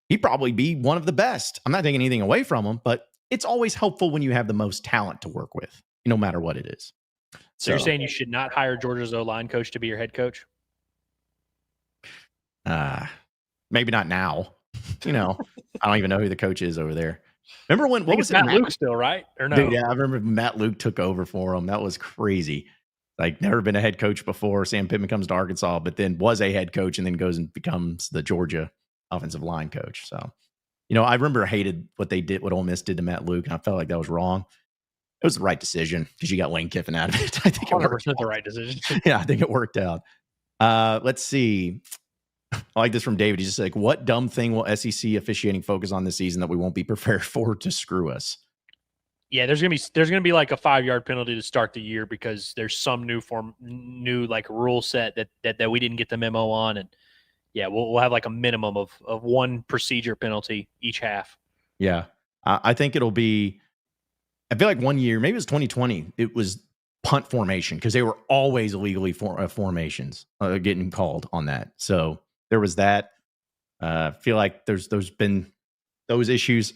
he'd probably be one of the best. I'm not taking anything away from him, but it's always helpful when you have the most talent to work with, no matter what it is. So you're saying you should not hire Georgia's O-line coach to be your head coach? Maybe not now. I don't even know who the coach is over there. Remember when? What was it? Matt Luke still, right? Or no? Dude, yeah, I remember Matt Luke took over for him. That was crazy. Like, never been a head coach before. Sam Pittman comes to Arkansas, but then was a head coach and then goes and becomes the Georgia offensive line coach. So, I remember I hated what Ole Miss did to Matt Luke, and I felt like that was wrong. It was the right decision because you got Lane Kiffin out of it. I think it worked out. The right decision. Yeah, I think it worked out. Let's see. I like this from David. He's just like, what dumb thing will SEC officiating focus on this season that we won't be prepared for to screw us? Yeah, there's gonna be like a 5-yard penalty to start the year because there's some new like rule set that we didn't get the memo on, and yeah, we'll have like a minimum of one procedure penalty each half. Yeah, I think it'll be. I feel like one year, maybe it was 2020, it was punt formation because they were always illegally formations getting called on that. So there was that. I feel like there's been those issues.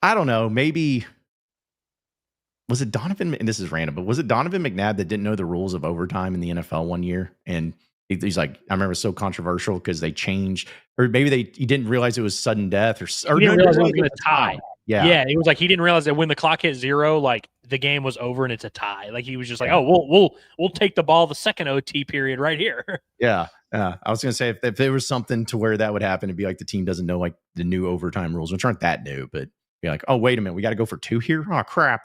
I don't know. Maybe was it Donovan? And this is random, but was it Donovan McNabb that didn't know the rules of overtime in the NFL one year? And he's like, I remember it was so controversial because they changed, or maybe he didn't realize it was sudden death, or he didn't realize it was going to tie. Yeah, it was like he didn't realize that when the clock hit 0, like the game was over and it's a tie. Like he was just like, oh, we'll take the ball the second OT period right here. Yeah. I was gonna say if there was something to where that would happen, it'd be like the team doesn't know like the new overtime rules, which aren't that new, but be like, oh, wait a minute, we got to go for 2 here. Oh crap!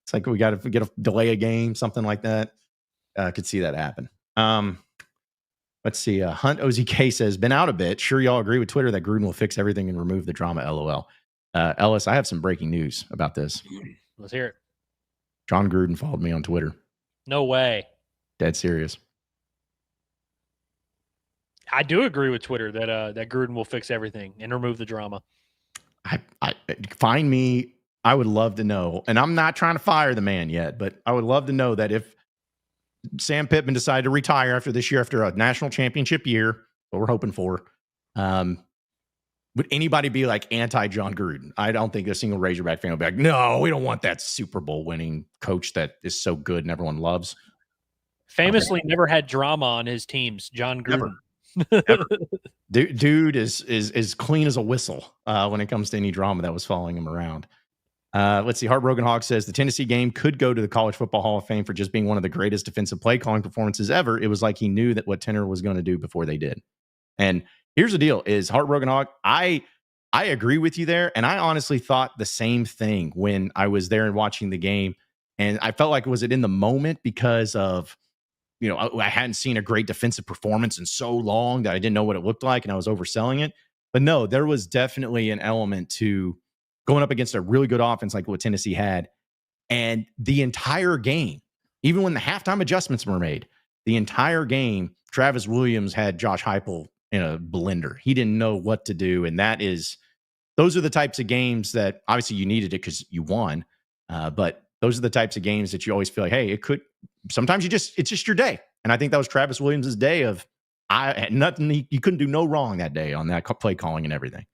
It's like we got to get a delay a game, something like that. Could see that happen. Let's see. Hunt OZK says, been out a bit. Sure, y'all agree with Twitter that Gruden will fix everything and remove the drama. LOL. Ellis, I have some breaking news about this. Let's hear it. John Gruden followed me on Twitter. No way. Dead serious. I do agree with Twitter that Gruden will fix everything and remove the drama. I find me. I would love to know, and I'm not trying to fire the man yet, but I would love to know that if Sam Pittman decided to retire after this year, after a national championship year, what we're hoping for, would anybody be like anti-John Gruden? I don't think a single Razorback fan would be like, no, we don't want that Super Bowl winning coach that is so good and everyone loves. Famously never had drama on his teams, John Gruden. Dude is clean as a whistle when it comes to any drama that was following him around. Let's see. Heartbroken Hog says the Tennessee game could go to the College Football Hall of Fame for just being one of the greatest defensive play calling performances ever. It was like he knew that what Tenor was going to do before they did. And here's the deal: is Heartbroken Hog. I agree with you there, and I honestly thought the same thing when I was there and watching the game, and I felt like was it in the moment because of, I hadn't seen a great defensive performance in so long that I didn't know what it looked like, and I was overselling it. But no, there was definitely an element to going up against a really good offense like what Tennessee had. And the entire game, even when the halftime adjustments were made, the entire game, Travis Williams had Josh Heupel in a blender. He didn't know what to do. And those are the types of games that obviously you needed it because you won. But those are the types of games that you always feel like, hey, sometimes it's just your day. And I think that was Travis Williams' day of nothing. You couldn't do no wrong that day on that play calling and everything.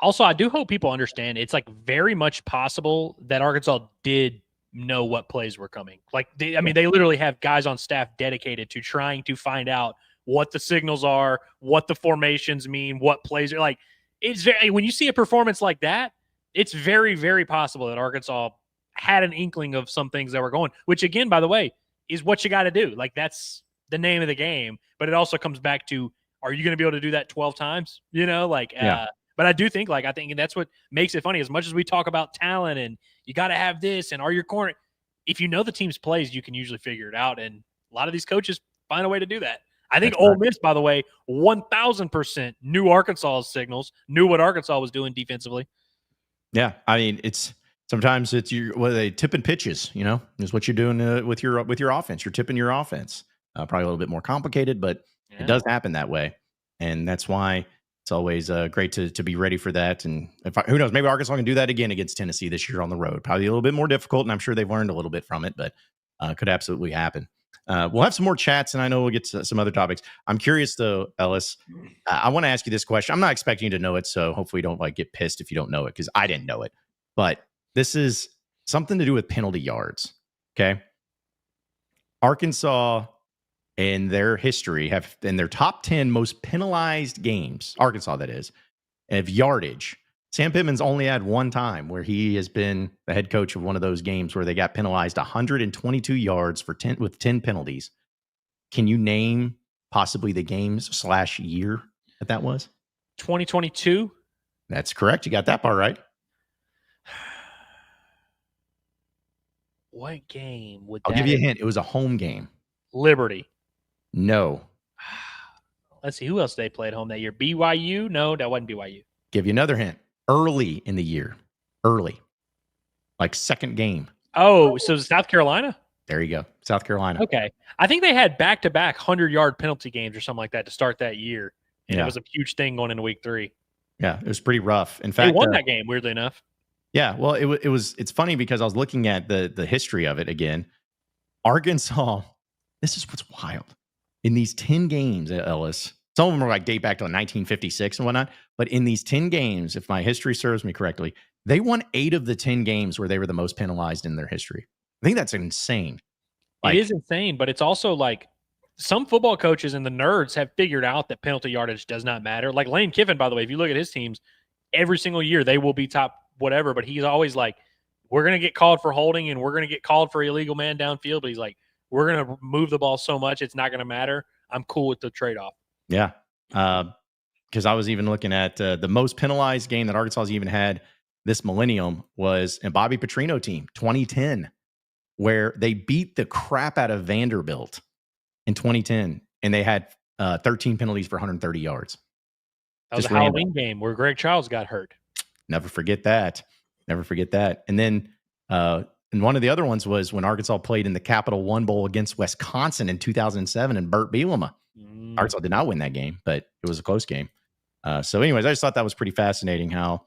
Also, I do hope people understand it's like very much possible that Arkansas did know what plays were coming. Like, they literally have guys on staff dedicated to trying to find out what the signals are, what the formations mean, what plays are like. It's when you see a performance like that, it's very, very possible that Arkansas had an inkling of some things that were going, which again, by the way, is what you got to do. Like, that's the name of the game, but it also comes back to are you going to be able to do that 12 times? Yeah. But I do think, I think that's what makes it funny. As much as we talk about talent and you got to have this and are your corner, if you know the team's plays, you can usually figure it out. And a lot of these coaches find a way to do that. I think Ole Miss, by the way, 1,000% knew Arkansas's signals, knew what Arkansas was doing defensively. Yeah, I mean, sometimes it's they tipping pitches. Is what you're doing with your offense. You're tipping your offense. Probably a little bit more complicated, but it does happen that way, and that's why it's always great to be ready for that. And who knows, maybe Arkansas can do that again against Tennessee this year on the road. Probably a little bit more difficult, and I'm sure they've learned a little bit from it, but could absolutely happen. We'll have some more chats, and I know we'll get to some other topics. I'm curious, though, Ellis. I want to ask you this question. I'm not expecting you to know it, so hopefully you don't get pissed if you don't know it, because I didn't know it. But this is something to do with penalty yards, okay? Arkansas, in their history, have in their top 10 most penalized games, Arkansas that is, of yardage. Sam Pittman's only had one time where he has been the head coach of one of those games where they got penalized 122 yards with 10 penalties. Can you name possibly the games/year that was? 2022. That's correct. You got that part right. What game would I'll give you a hint. It was a home game. Liberty. No. Let's see. Who else they played home that year? BYU? No, that wasn't BYU. Give you another hint. Early in the year. Early. Like second game. Oh, so South Carolina? There you go. South Carolina. Okay. I think they had back-to-back 100-yard penalty games or something like that to start that year. And it was a huge thing going into week 3. Yeah, it was pretty rough. In fact, they won that game, weirdly enough. Yeah, well, it's funny because I was looking at the history of it again. Arkansas, this is what's wild. In these 10 games at Ellis, some of them are date back to 1956 and whatnot, but in these 10 games, if my history serves me correctly, they won 8 of the 10 games where they were the most penalized in their history. I think that's insane. It is insane, but it's also some football coaches and the nerds have figured out that penalty yardage does not matter. Like Lane Kiffin, by the way, if you look at his teams, every single year they will be top whatever, but he's always we're going to get called for holding and we're going to get called for illegal man downfield, but he's we're going to move the ball so much it's not going to matter. I'm cool with the trade-off. Yeah, because I was even looking at the most penalized game that Arkansas has even had this millennium was a Bobby Petrino team, 2010, where they beat the crap out of Vanderbilt in 2010, and they had 13 penalties for 130 yards. That was a Halloween game where Greg Childs got hurt. Never forget that. And then and one of the other ones was when Arkansas played in the Capital One Bowl against Wisconsin in 2007 and Burt Bielema. Arkansas did not win that game, but it was a close game. So anyways, I just thought that was pretty fascinating how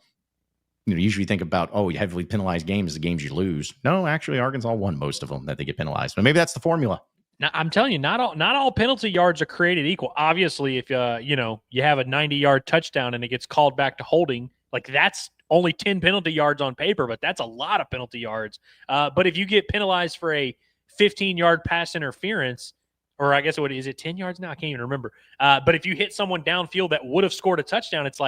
usually you think about, heavily penalized games, the games you lose. No, actually, Arkansas won most of them that they get penalized. But maybe that's the formula. Now, I'm telling you, not all penalty yards are created equal. Obviously, if you have a 90-yard touchdown and it gets called back to holding, that's only 10 penalty yards on paper, but that's a lot of penalty yards. But if you get penalized for a 15-yard pass interference, or I guess is it 10 yards now? I can't even remember. But if you hit someone downfield that would have scored a touchdown, it's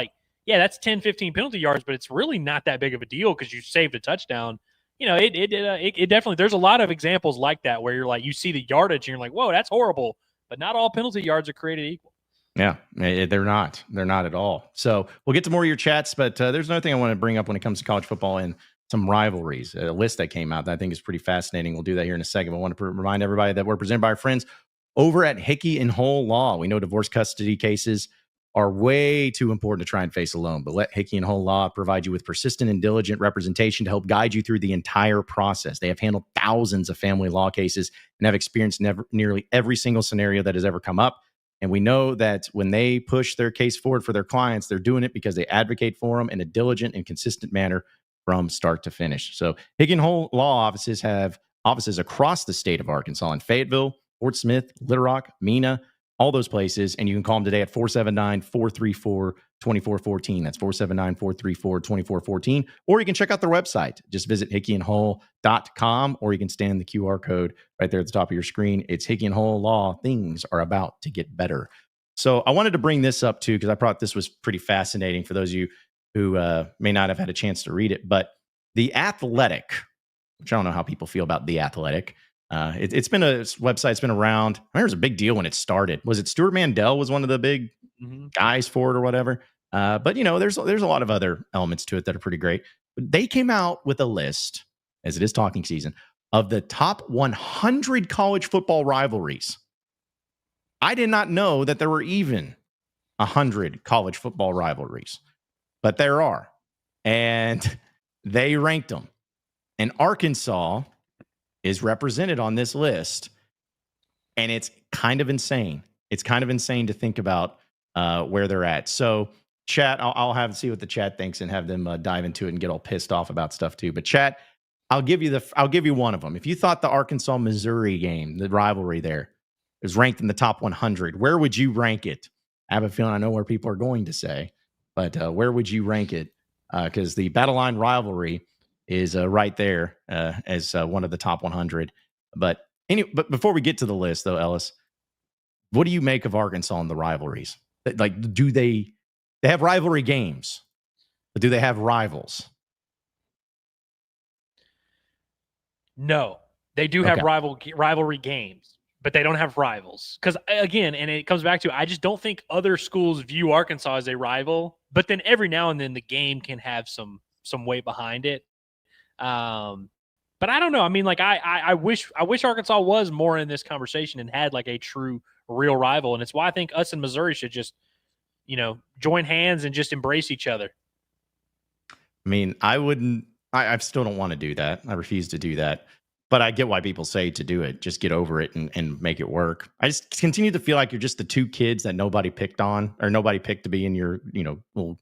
that's 10, 15 penalty yards, but it's really not that big of a deal because you saved a touchdown. It definitely, there's a lot of examples like that where you're you see the yardage and you're whoa, that's horrible. But not all penalty yards are created equal. Yeah, they're not. They're not at all. So we'll get to more of your chats, but there's another thing I want to bring up when it comes to college football and some rivalries. A list that came out that I think is pretty fascinating. We'll do that here in a second. I want to remind everybody that we're presented by our friends over at Hickey and Hole Law. We know divorce custody cases are way too important to try and face alone, but let Hickey and Hole Law provide you with persistent and diligent representation to help guide you through the entire process. They have handled thousands of family law cases and have experienced nearly every single scenario that has ever come up. And we know that when they push their case forward for their clients, they're doing it because they advocate for them in a diligent and consistent manner from start to finish. So Hickey and Hole Law offices have offices across the state of Arkansas in Fayetteville, Fort Smith, Little Rock, Mena, all those places. And you can call them today at 479-434-2414. That's 479-434-2414. Or you can check out their website. Just visit hickeyandhole.com, or you can scan the QR code right there at the top of your screen. It's Hickey and Hole Law. Things are about to get better. So I wanted to bring this up too, because I thought this was pretty fascinating for those of you who may not have had a chance to read it. But The Athletic, which I don't know how people feel about The Athletic. It's been a website that's been around. I remember it was a big deal when it started. Was it Stuart Mandel was one of the big guys for it or whatever. But there's a lot of other elements to it that are pretty great. But they came out with a list, as it is talking season, of the top 100 college football rivalries. I did not know that there were even 100 college football rivalries, but there are, and they ranked them. And Arkansas is represented on this list, and it's kind of insane. It's kind of insane to think about where they're at. So, chat, I'll see what the chat thinks and have them dive into it and get all pissed off about stuff too. But chat, I'll give you one of them. If you thought the Arkansas-Missouri game, the rivalry there, is ranked in the top 100, where would you rank it? I have a feeling I know where people are going to say, but where would you rank it? Because the Battle Line rivalry is right there as one of the top 100. But before we get to the list, though, Ellis, what do you make of Arkansas and the rivalries? Like, do they have rivalry games, but do they have rivals? No, they do have rivalry games, but they don't have rivals. Because again, and it comes back to, I just don't think other schools view Arkansas as a rival. But then every now and then the game can have some weight behind it. But I don't know. I mean, like I wish Arkansas was more in this conversation and had like a true real rival. And it's why I think us and Missouri should just, join hands and just embrace each other. I mean, I still don't want to do that. I refuse to do that. But I get why people say to do it. Just get over it and make it work. I just continue to feel like you're just the two kids that nobody picked on, or nobody picked to be in your, little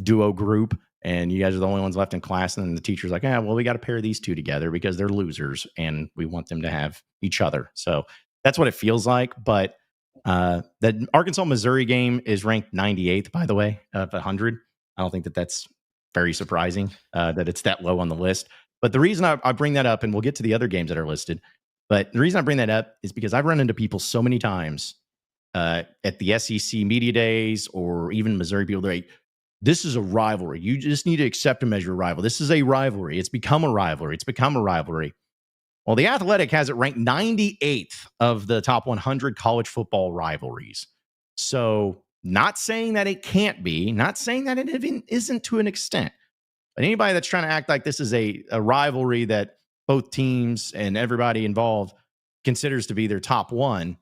duo group. And you guys are the only ones left in class. And then the teacher's like, well, we got to pair these two together because they're losers and we want them to have each other. So that's what it feels like. But the Arkansas-Missouri game is ranked 98th, by the way, of 100. I don't think that's very surprising that it's that low on the list. But the reason I bring that up, and we'll get to the other games that are listed, but the reason I bring that up is because I've run into people so many times at the SEC media days or even Missouri people. They're like, this is a rivalry. You just need to accept them as your rival. This is a rivalry. It's become a rivalry. It's become a rivalry. Well, The Athletic has it ranked 98th of the top 100 college football rivalries. So not saying that it can't be, not saying that it even isn't to an extent. But anybody that's trying to act like this is a rivalry that both teams and everybody involved considers to be their top one,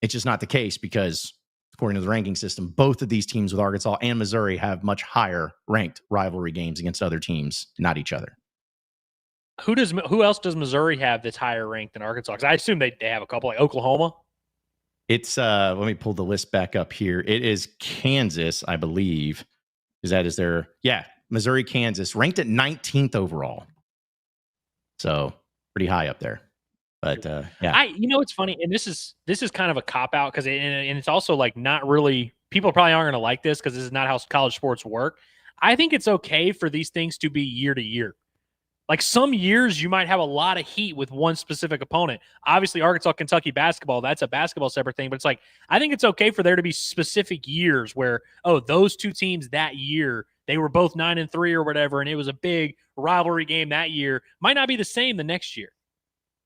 it's just not the case because, according to the ranking system, both of these teams with Arkansas and Missouri have much higher ranked rivalry games against other teams, not each other. Who else does Missouri have that's higher ranked than Arkansas? Because I assume they have a couple, like Oklahoma. It's let me pull the list back up here. It is Kansas, I believe, because that is their Missouri, Kansas, ranked at 19th overall. So pretty high up there. But it's funny, and this is kind of a cop out because and it's also like not really, people probably aren't going to like this because this is not how college sports work. I think it's okay for these things to be year to year. Like some years you might have a lot of heat with one specific opponent. Obviously, Arkansas, Kentucky basketball, that's a basketball separate thing. But it's like, I think it's okay for there to be specific years where, those two teams that year, they were both 9-3 or whatever, and it was a big rivalry game that year. Might not be the same the next year.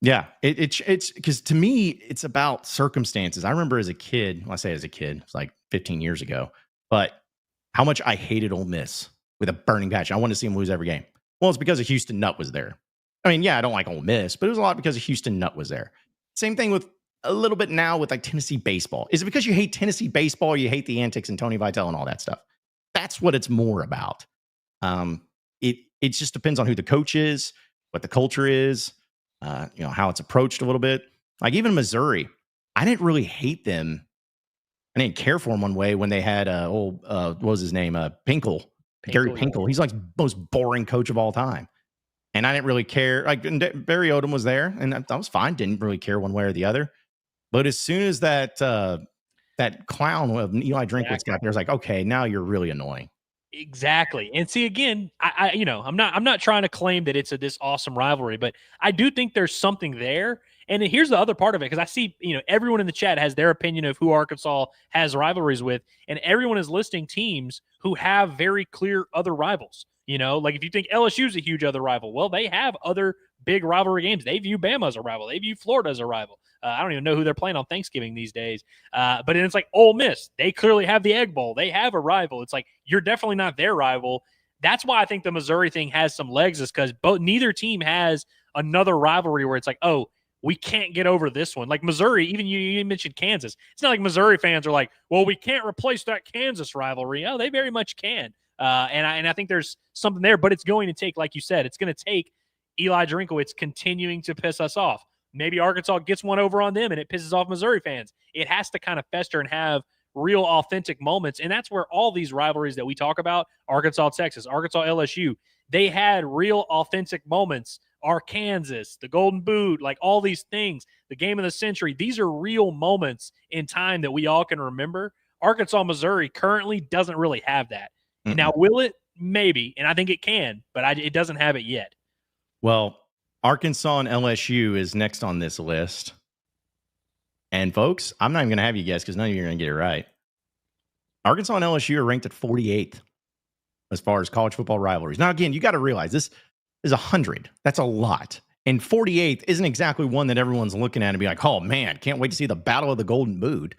Yeah, it's because to me, it's about circumstances. I remember as a kid, well, I say as a kid, it's like 15 years ago, but how much I hated Ole Miss with a burning passion. I wanted to see them lose every game. Well, it's because of Houston Nutt was there. I mean, I don't like Ole Miss, but it was a lot because of Houston Nutt was there. Same thing with a little bit now with like Tennessee baseball. Is it because you hate Tennessee baseball or you hate the antics and Tony Vitello and all that stuff? That's what it's more about. It just depends on who the coach is, what the culture is, how it's approached a little bit. Like even Missouri, I didn't really hate them. I didn't care for them one way when they had what was his name? Pinkel. Gary Pinkel. He's like the most boring coach of all time. And I didn't really care. Like Barry Odom was there, and that was fine. Didn't really care one way or the other. But as soon as that clown of Eli Drinkwitz got there, I was like, okay, now you're really annoying. Exactly. And see, again, I'm not trying to claim that it's this awesome rivalry, but I do think there's something there. And here's the other part of it, because I see, everyone in the chat has their opinion of who Arkansas has rivalries with, and everyone is listing teams who have very clear other rivals. Like if you think LSU's a huge other rival, well, they have other big rivalry games. They view Bama as a rival. They view Florida as a rival. I don't even know who they're playing on Thanksgiving these days. But it's like Ole Miss. They clearly have the Egg Bowl. They have a rival. It's like you're definitely not their rival. That's why I think the Missouri thing has some legs, is because neither team has another rivalry where it's like, oh, we can't get over this one. Like Missouri, even you mentioned Kansas. It's not like Missouri fans are like, well, we can't replace that Kansas rivalry. Oh, they very much can. And I think there's something there, but it's going to take, like you said, it's going to take Eli Drinkowitz continuing to piss us off. Maybe Arkansas gets one over on them and it pisses off Missouri fans. It has to kind of fester and have real authentic moments. And that's where all these rivalries that we talk about, Arkansas, Texas, Arkansas, LSU, they had real authentic moments. Kansas, the Golden Boot, like all these things, the game of the century, these are real moments in time that we all can remember. Arkansas, Missouri currently doesn't really have that. Mm-hmm. Now, will it? Maybe. And I think it can, but it doesn't have it yet. Well, Arkansas and LSU is next on this list. And folks, I'm not even going to have you guess because none of you are going to get it right. Arkansas and LSU are ranked at 48th as far as college football rivalries. Now, again, you got to realize this is 100. That's a lot. And 48th isn't exactly one that everyone's looking at and be like, oh, man, can't wait to see the Battle of the Golden Boot.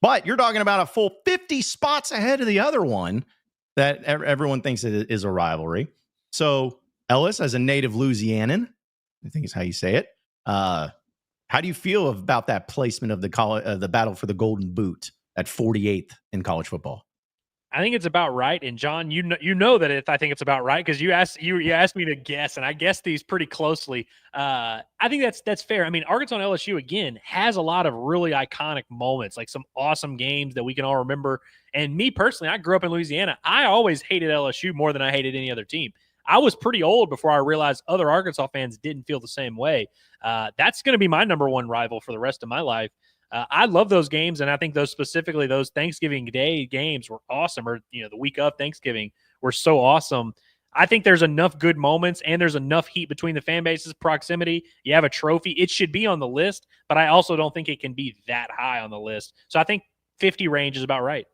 But you're talking about a full 50 spots ahead of the other one that everyone thinks it is a rivalry. So, Ellis, as a native Louisianan, I think is how you say it, how do you feel about that placement of the battle for the Golden Boot at 48th in college football? I think it's about right. And John, you know that I think it's about right because you asked me to guess, and I guessed these pretty closely. I think that's fair. I mean, Arkansas and LSU again has a lot of really iconic moments, like some awesome games that we can all remember. And me personally, I grew up in Louisiana. I always hated LSU more than I hated any other team. I was pretty old before I realized other Arkansas fans didn't feel the same way. That's going to be my number one rival for the rest of my life. I love those games, and I think those Thanksgiving Day games were awesome, or the week of Thanksgiving were so awesome. I think there's enough good moments, and there's enough heat between the fan bases, proximity. You have a trophy. It should be on the list, but I also don't think it can be that high on the list. So I think 50 range is about right.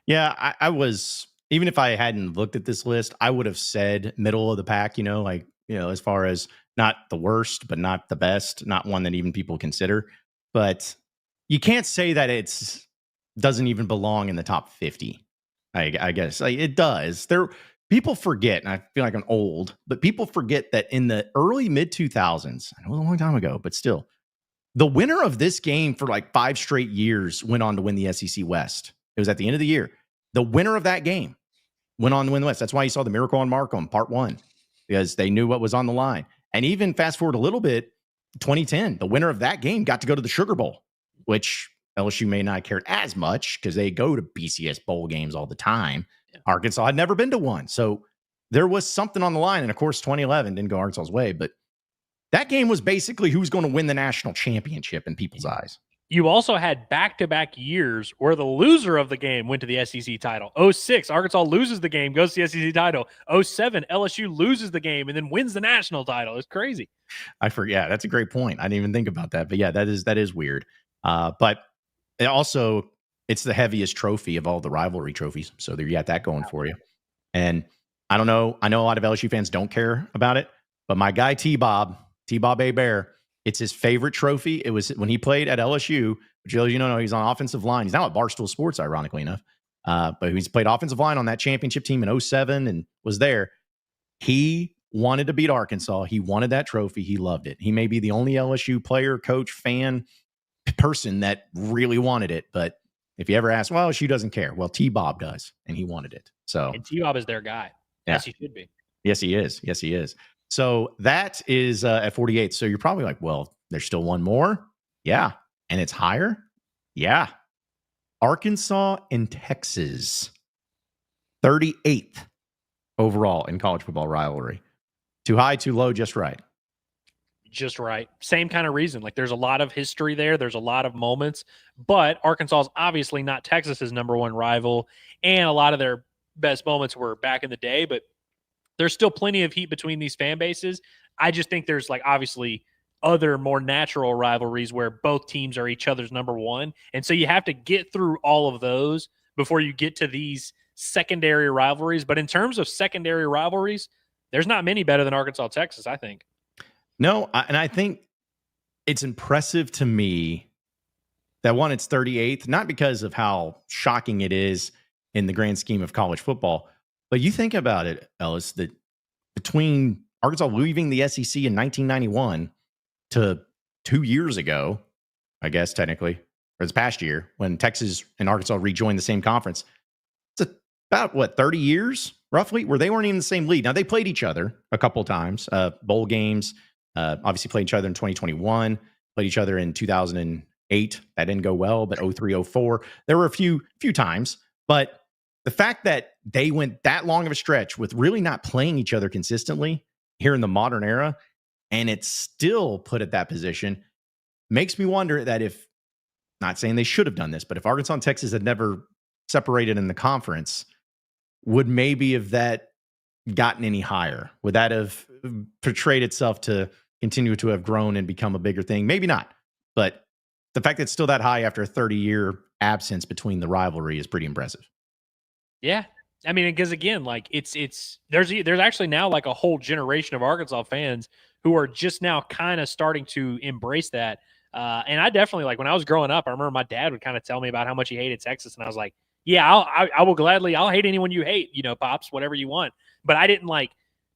Yeah, I was, even if I hadn't looked at this list, I would have said middle of the pack, as far as not the worst, but not the best, not one that even people consider. But you can't say that it's doesn't even belong in the top 50. I guess it does. People forget, and I feel like I'm old, but people forget that in the early mid 2000s, I know it was a long time ago, but still, the winner of this game for like 5 straight years went on to win the SEC West. It was at the end of the year. The winner of that game went on to win the West. That's why you saw the Miracle on Markham Part 1, because they knew what was on the line. And even fast forward a little bit, 2010, the winner of that game got to go to the Sugar Bowl, which LSU may not have cared as much because they go to BCS bowl games all the time. Yeah. Arkansas had never been to one. So there was something on the line. And of course, 2011 didn't go Arkansas's way, but that game was basically who's going to win the national championship in people's eyes. You also had back-to-back years where the loser of the game went to the SEC title. 06, Arkansas loses the game, goes to the SEC title. 07, LSU loses the game and then wins the national title. It's crazy. I forget. Yeah, that's a great point. I didn't even think about that. But yeah, that is weird. But it also, it's the heaviest trophy of all the rivalry trophies. So there you got that going for you. And I don't know. I know a lot of LSU fans don't care about it, but my guy T-Bob A. Bear, it's his favorite trophy. It was when he played at LSU, which he's on offensive line. He's now at Barstool Sports, ironically enough. But he's played offensive line on that championship team in 07 and was there. He wanted to beat Arkansas. He wanted that trophy. He loved it. He may be the only LSU player, coach, fan, person that really wanted it. But if you ever ask, well, LSU doesn't care. Well, T-Bob does, and he wanted it. So and T-Bob is their guy. Yeah. Yes, he should be. Yes, he is. Yes, he is. So that is at 48. So you're probably like, well, there's still one more. Yeah. And it's higher. Yeah. Arkansas and Texas, 38th overall in college football rivalry. Too high, too low, just right. Just right. Same kind of reason. Like there's a lot of history there. There's a lot of moments, but Arkansas is obviously not Texas's number one rival. And a lot of their best moments were back in the day, but there's still plenty of heat between these fan bases. I just think there's obviously other more natural rivalries where both teams are each other's number one. And so you have to get through all of those before you get to these secondary rivalries. But in terms of secondary rivalries, there's not many better than Arkansas, Texas, I think. No, and I think it's impressive to me that one, it's 38th, not because of how shocking it is in the grand scheme of college football, but you think about it, Ellis, that between Arkansas leaving the SEC in 1991 to 2 years ago, I guess technically, or this past year, when Texas and Arkansas rejoined the same conference, it's about 30 years roughly, where they weren't even in the same league. Now they played each other a couple times, bowl games, obviously played each other in 2021, played each other in 2008. That didn't go well, but 03, 04, there were a few times. But the fact that they went that long of a stretch with really not playing each other consistently here in the modern era, and it's still put at that position, makes me wonder that if, not saying they should have done this, but if Arkansas and Texas had never separated in the conference, would maybe have that gotten any higher? Would that have portrayed itself to continue to have grown and become a bigger thing? Maybe not. But the fact that it's still that high after a 30-year absence between the rivalry is pretty impressive. Yeah. I mean, because again, like there's actually now like a whole generation of Arkansas fans who are just now kind of starting to embrace that. And I definitely, like, when I was growing up, I remember my dad would kind of tell me about how much he hated Texas. And I was like, yeah, I will gladly, I'll hate anyone you hate, Pops, whatever you want. But I didn't like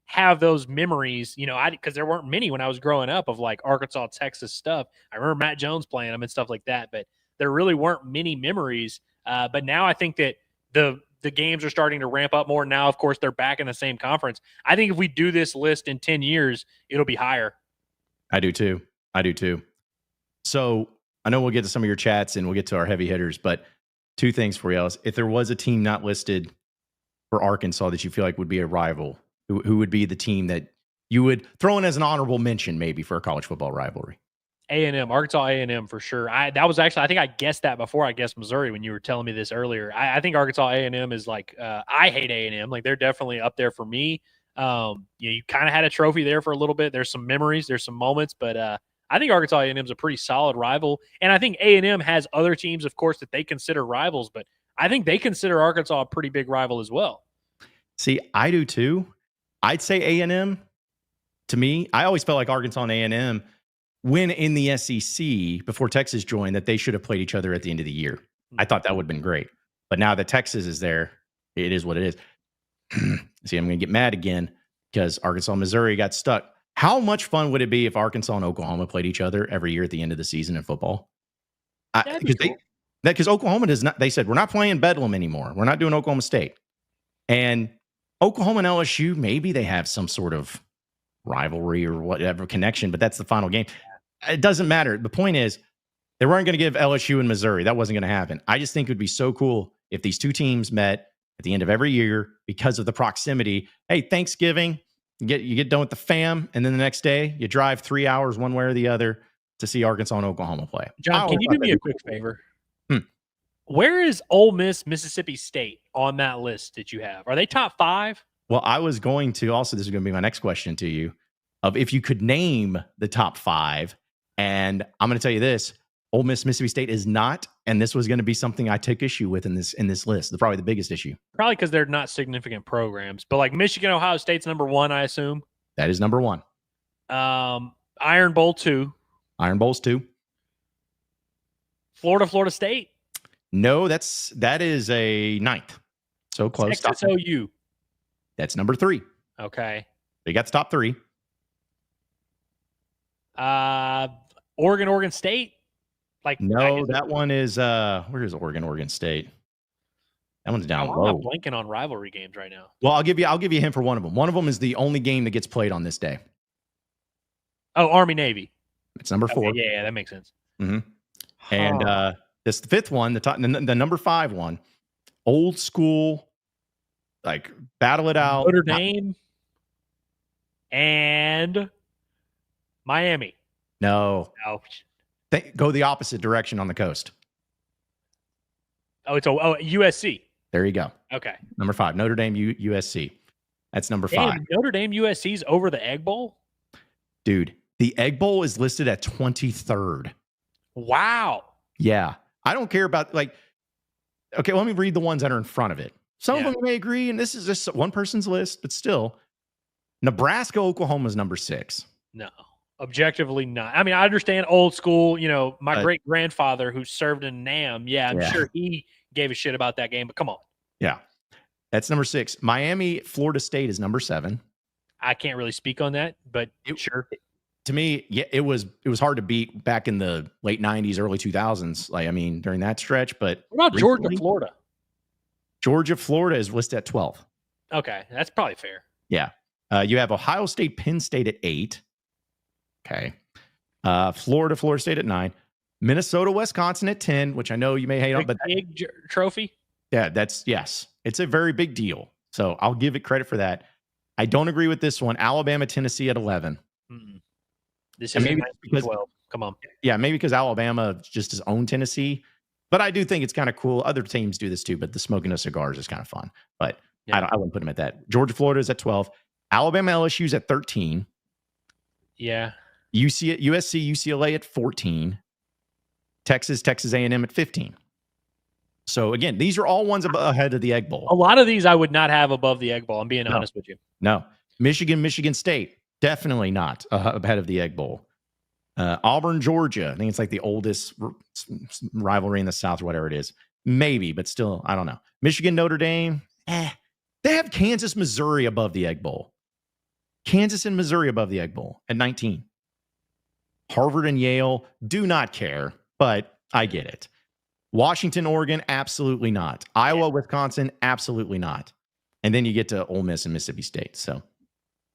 have those memories, because there weren't many when I was growing up of like Arkansas, Texas stuff. I remember Matt Jones playing them and stuff like that, but there really weren't many memories. But now I think that the games are starting to ramp up more. Now, of course, they're back in the same conference. I think if we do this list in 10 years, it'll be higher. I do too. So I know we'll get to some of your chats and we'll get to our heavy hitters, but two things for you, Ellis. If there was a team not listed for Arkansas that you feel like would be a rival, who would be the team that you would throw in as an honorable mention maybe for a college football rivalry? A&M, Arkansas A&M for sure. That was actually, I think I guessed that before I guessed Missouri when you were telling me this earlier. I think Arkansas A&M is like, I hate A&M. Like, they're definitely up there for me. You kind of had a trophy there for a little bit. There's some memories, there's some moments, but I think Arkansas A&M is a pretty solid rival. And I think A&M has other teams, of course, that they consider rivals, but I think they consider Arkansas a pretty big rival as well. See, I do too. I'd say A&M. To me, I always felt like Arkansas and A&M, when in the SEC before Texas joined, that they should have played each other at the end of the year. I thought that would have been great. But now that Texas is there, it is what it is. See, I'm going to get mad again because Arkansas and Missouri got stuck. How much fun would it be if Arkansas and Oklahoma played each other every year at the end of the season in football? Because Oklahoma does not, they said, we're not playing Bedlam anymore. We're not doing Oklahoma State. And Oklahoma and LSU, maybe they have some sort of rivalry or whatever connection, but that's the final game. It doesn't matter. The point is, they weren't going to give LSU and Missouri. That wasn't going to happen. I just think it would be so cool if these two teams met at the end of every year because of the proximity. Hey, Thanksgiving, you get done with the fam, and then the next day you drive 3 hours one way or the other to see Arkansas and Oklahoma play. John, can you do me a quick favor? Where is Ole Miss, Mississippi State on that list that you have? Are they top 5? Well, I was going to also, this is going to be my next question to you, of if you could name the top 5. And I'm going to tell you this, Ole Miss, Mississippi State is not, and this was going to be something I took issue with in this list. Probably the biggest issue. Probably because they're not significant programs. But like Michigan, Ohio State's number 1, I assume. That is number 1. Iron Bowl 2. Iron Bowl's 2. Florida State. No, that is a 9th. So close. Texas OU. That's number 3. Okay. They got the top 3. Oregon State. Like, no, that one is where is Oregon State? That one's down low. I'm blanking on rivalry games right now. Well, I'll give you a hint for one of them. One of them is the only game that gets played on this day. Oh, Army Navy. It's number 4. Yeah, that makes sense. Mm-hmm. And this the 5th one, the number 5 one, old school, like battle it out. Notre Dame and Miami. No. Go the opposite direction on the coast. Oh, it's USC. There you go. Okay. Number 5, Notre Dame, USC. That's number 5. Notre Dame, USC's over the Egg Bowl? Dude, the Egg Bowl is listed at 23rd. Wow. Yeah. I don't care about, like, okay, let me read the ones that are in front of it. Some of them may agree, and this is just one person's list, but still. Nebraska, Oklahoma is number 6. No. Objectively not. I mean, I understand old school, my great grandfather who served in NAM. Yeah, I'm sure he gave a shit about that game, but come on. Yeah. That's number 6. Miami, Florida State is number 7. I can't really speak on that, but sure. To me, yeah, it was hard to beat back in the late 90s, early 2000s. During that stretch, but what about Georgia, Florida? Georgia, Florida is listed at 12. Okay, that's probably fair. Yeah. You have Ohio State, Penn State at 8. Okay. Florida State at 9. Minnesota, Wisconsin at 10, which I know you may hate on, but big trophy. Yeah, yes. It's a very big deal. So I'll give it credit for that. I don't agree with this one. Alabama, Tennessee at 11. Mm-mm. This is maybe because 12. Come on. Yeah, maybe because Alabama just has owned Tennessee. But I do think it's kind of cool. Other teams do this too, but the smoking of cigars is kind of fun. But I wouldn't put them at that. Georgia, Florida is at 12. Alabama, LSU is at 13. Yeah. USC, UCLA at 14. Texas A&M at 15. So again, these are all ones ahead of the Egg Bowl. A lot of these I would not have above the Egg Bowl. I'm being honest with you. No. Michigan State, definitely not ahead of the Egg Bowl. Auburn, Georgia, I think it's like the oldest rivalry in the South or whatever it is. Maybe, but still, I don't know. Michigan, Notre Dame, they have Kansas, Missouri above the Egg Bowl. Kansas and Missouri above the Egg Bowl at 19. Harvard and Yale, do not care, but I get it. Washington, Oregon, absolutely not. Iowa, Wisconsin, absolutely not. And then you get to Ole Miss and Mississippi State. So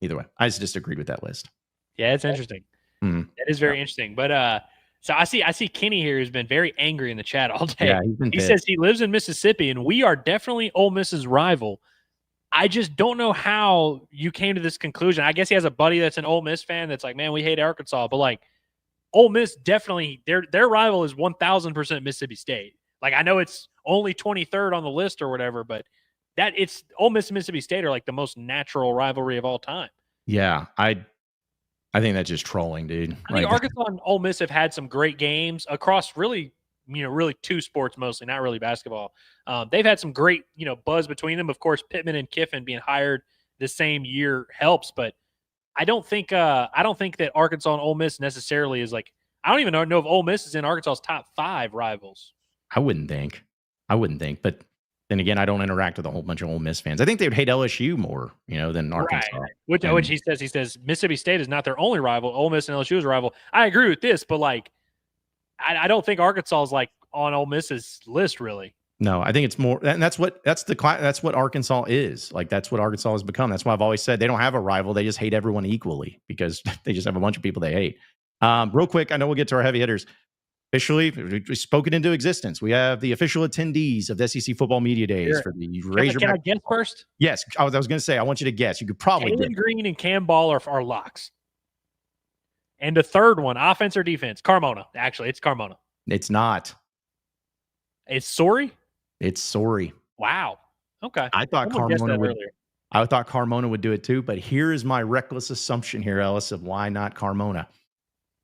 either way, I just disagreed with that list. Yeah, it's interesting. Mm-hmm. That is very interesting. But so I see Kenny here who's been very angry in the chat all day. Yeah, he says he lives in Mississippi and we are definitely Ole Miss's rival. I just don't know how you came to this conclusion. I guess he has a buddy that's an Ole Miss fan that's like, man, we hate Arkansas, but like Ole Miss definitely their rival is 1000% Mississippi State. Like I know it's only 23rd on the list or whatever, but that it's Ole Miss and Mississippi State are like the most natural rivalry of all time. Yeah, I think that's just trolling, dude. I think Arkansas and Ole Miss have had some great games across really two sports mostly, not really basketball. They've had some great, buzz between them. Of course, Pittman and Kiffin being hired the same year helps, but I don't think that Arkansas and Ole Miss necessarily is like. I don't even know if Ole Miss is in Arkansas's top 5 rivals. I wouldn't think, but then again, I don't interact with a whole bunch of Ole Miss fans. I think they would hate LSU more, than Arkansas. Right. Which he says Mississippi State is not their only rival. Ole Miss and LSU is a rival. I agree with this, but like, I don't think Arkansas is like on Ole Miss's list really. No, I think it's more, and that's what Arkansas is. Like that's what Arkansas has become. That's why I've always said they don't have a rival. They just hate everyone equally because they just have a bunch of people they hate. Real quick, I know we'll get to our heavy hitters. Officially, we spoke it into existence. We have the official attendees of the SEC Football Media Days for the Razorback. Can I guess first? Yes, I was going to say I want you to guess. You could probably Jalen Green and Cam Ball are locks. And the third one, offense or defense? Carmona. Actually, it's Carmona. It's not. It's Sorey? It's Sorey. Wow. Okay. I thought Carmona would do it too, but here is my reckless assumption here, Ellis, of why not Carmona.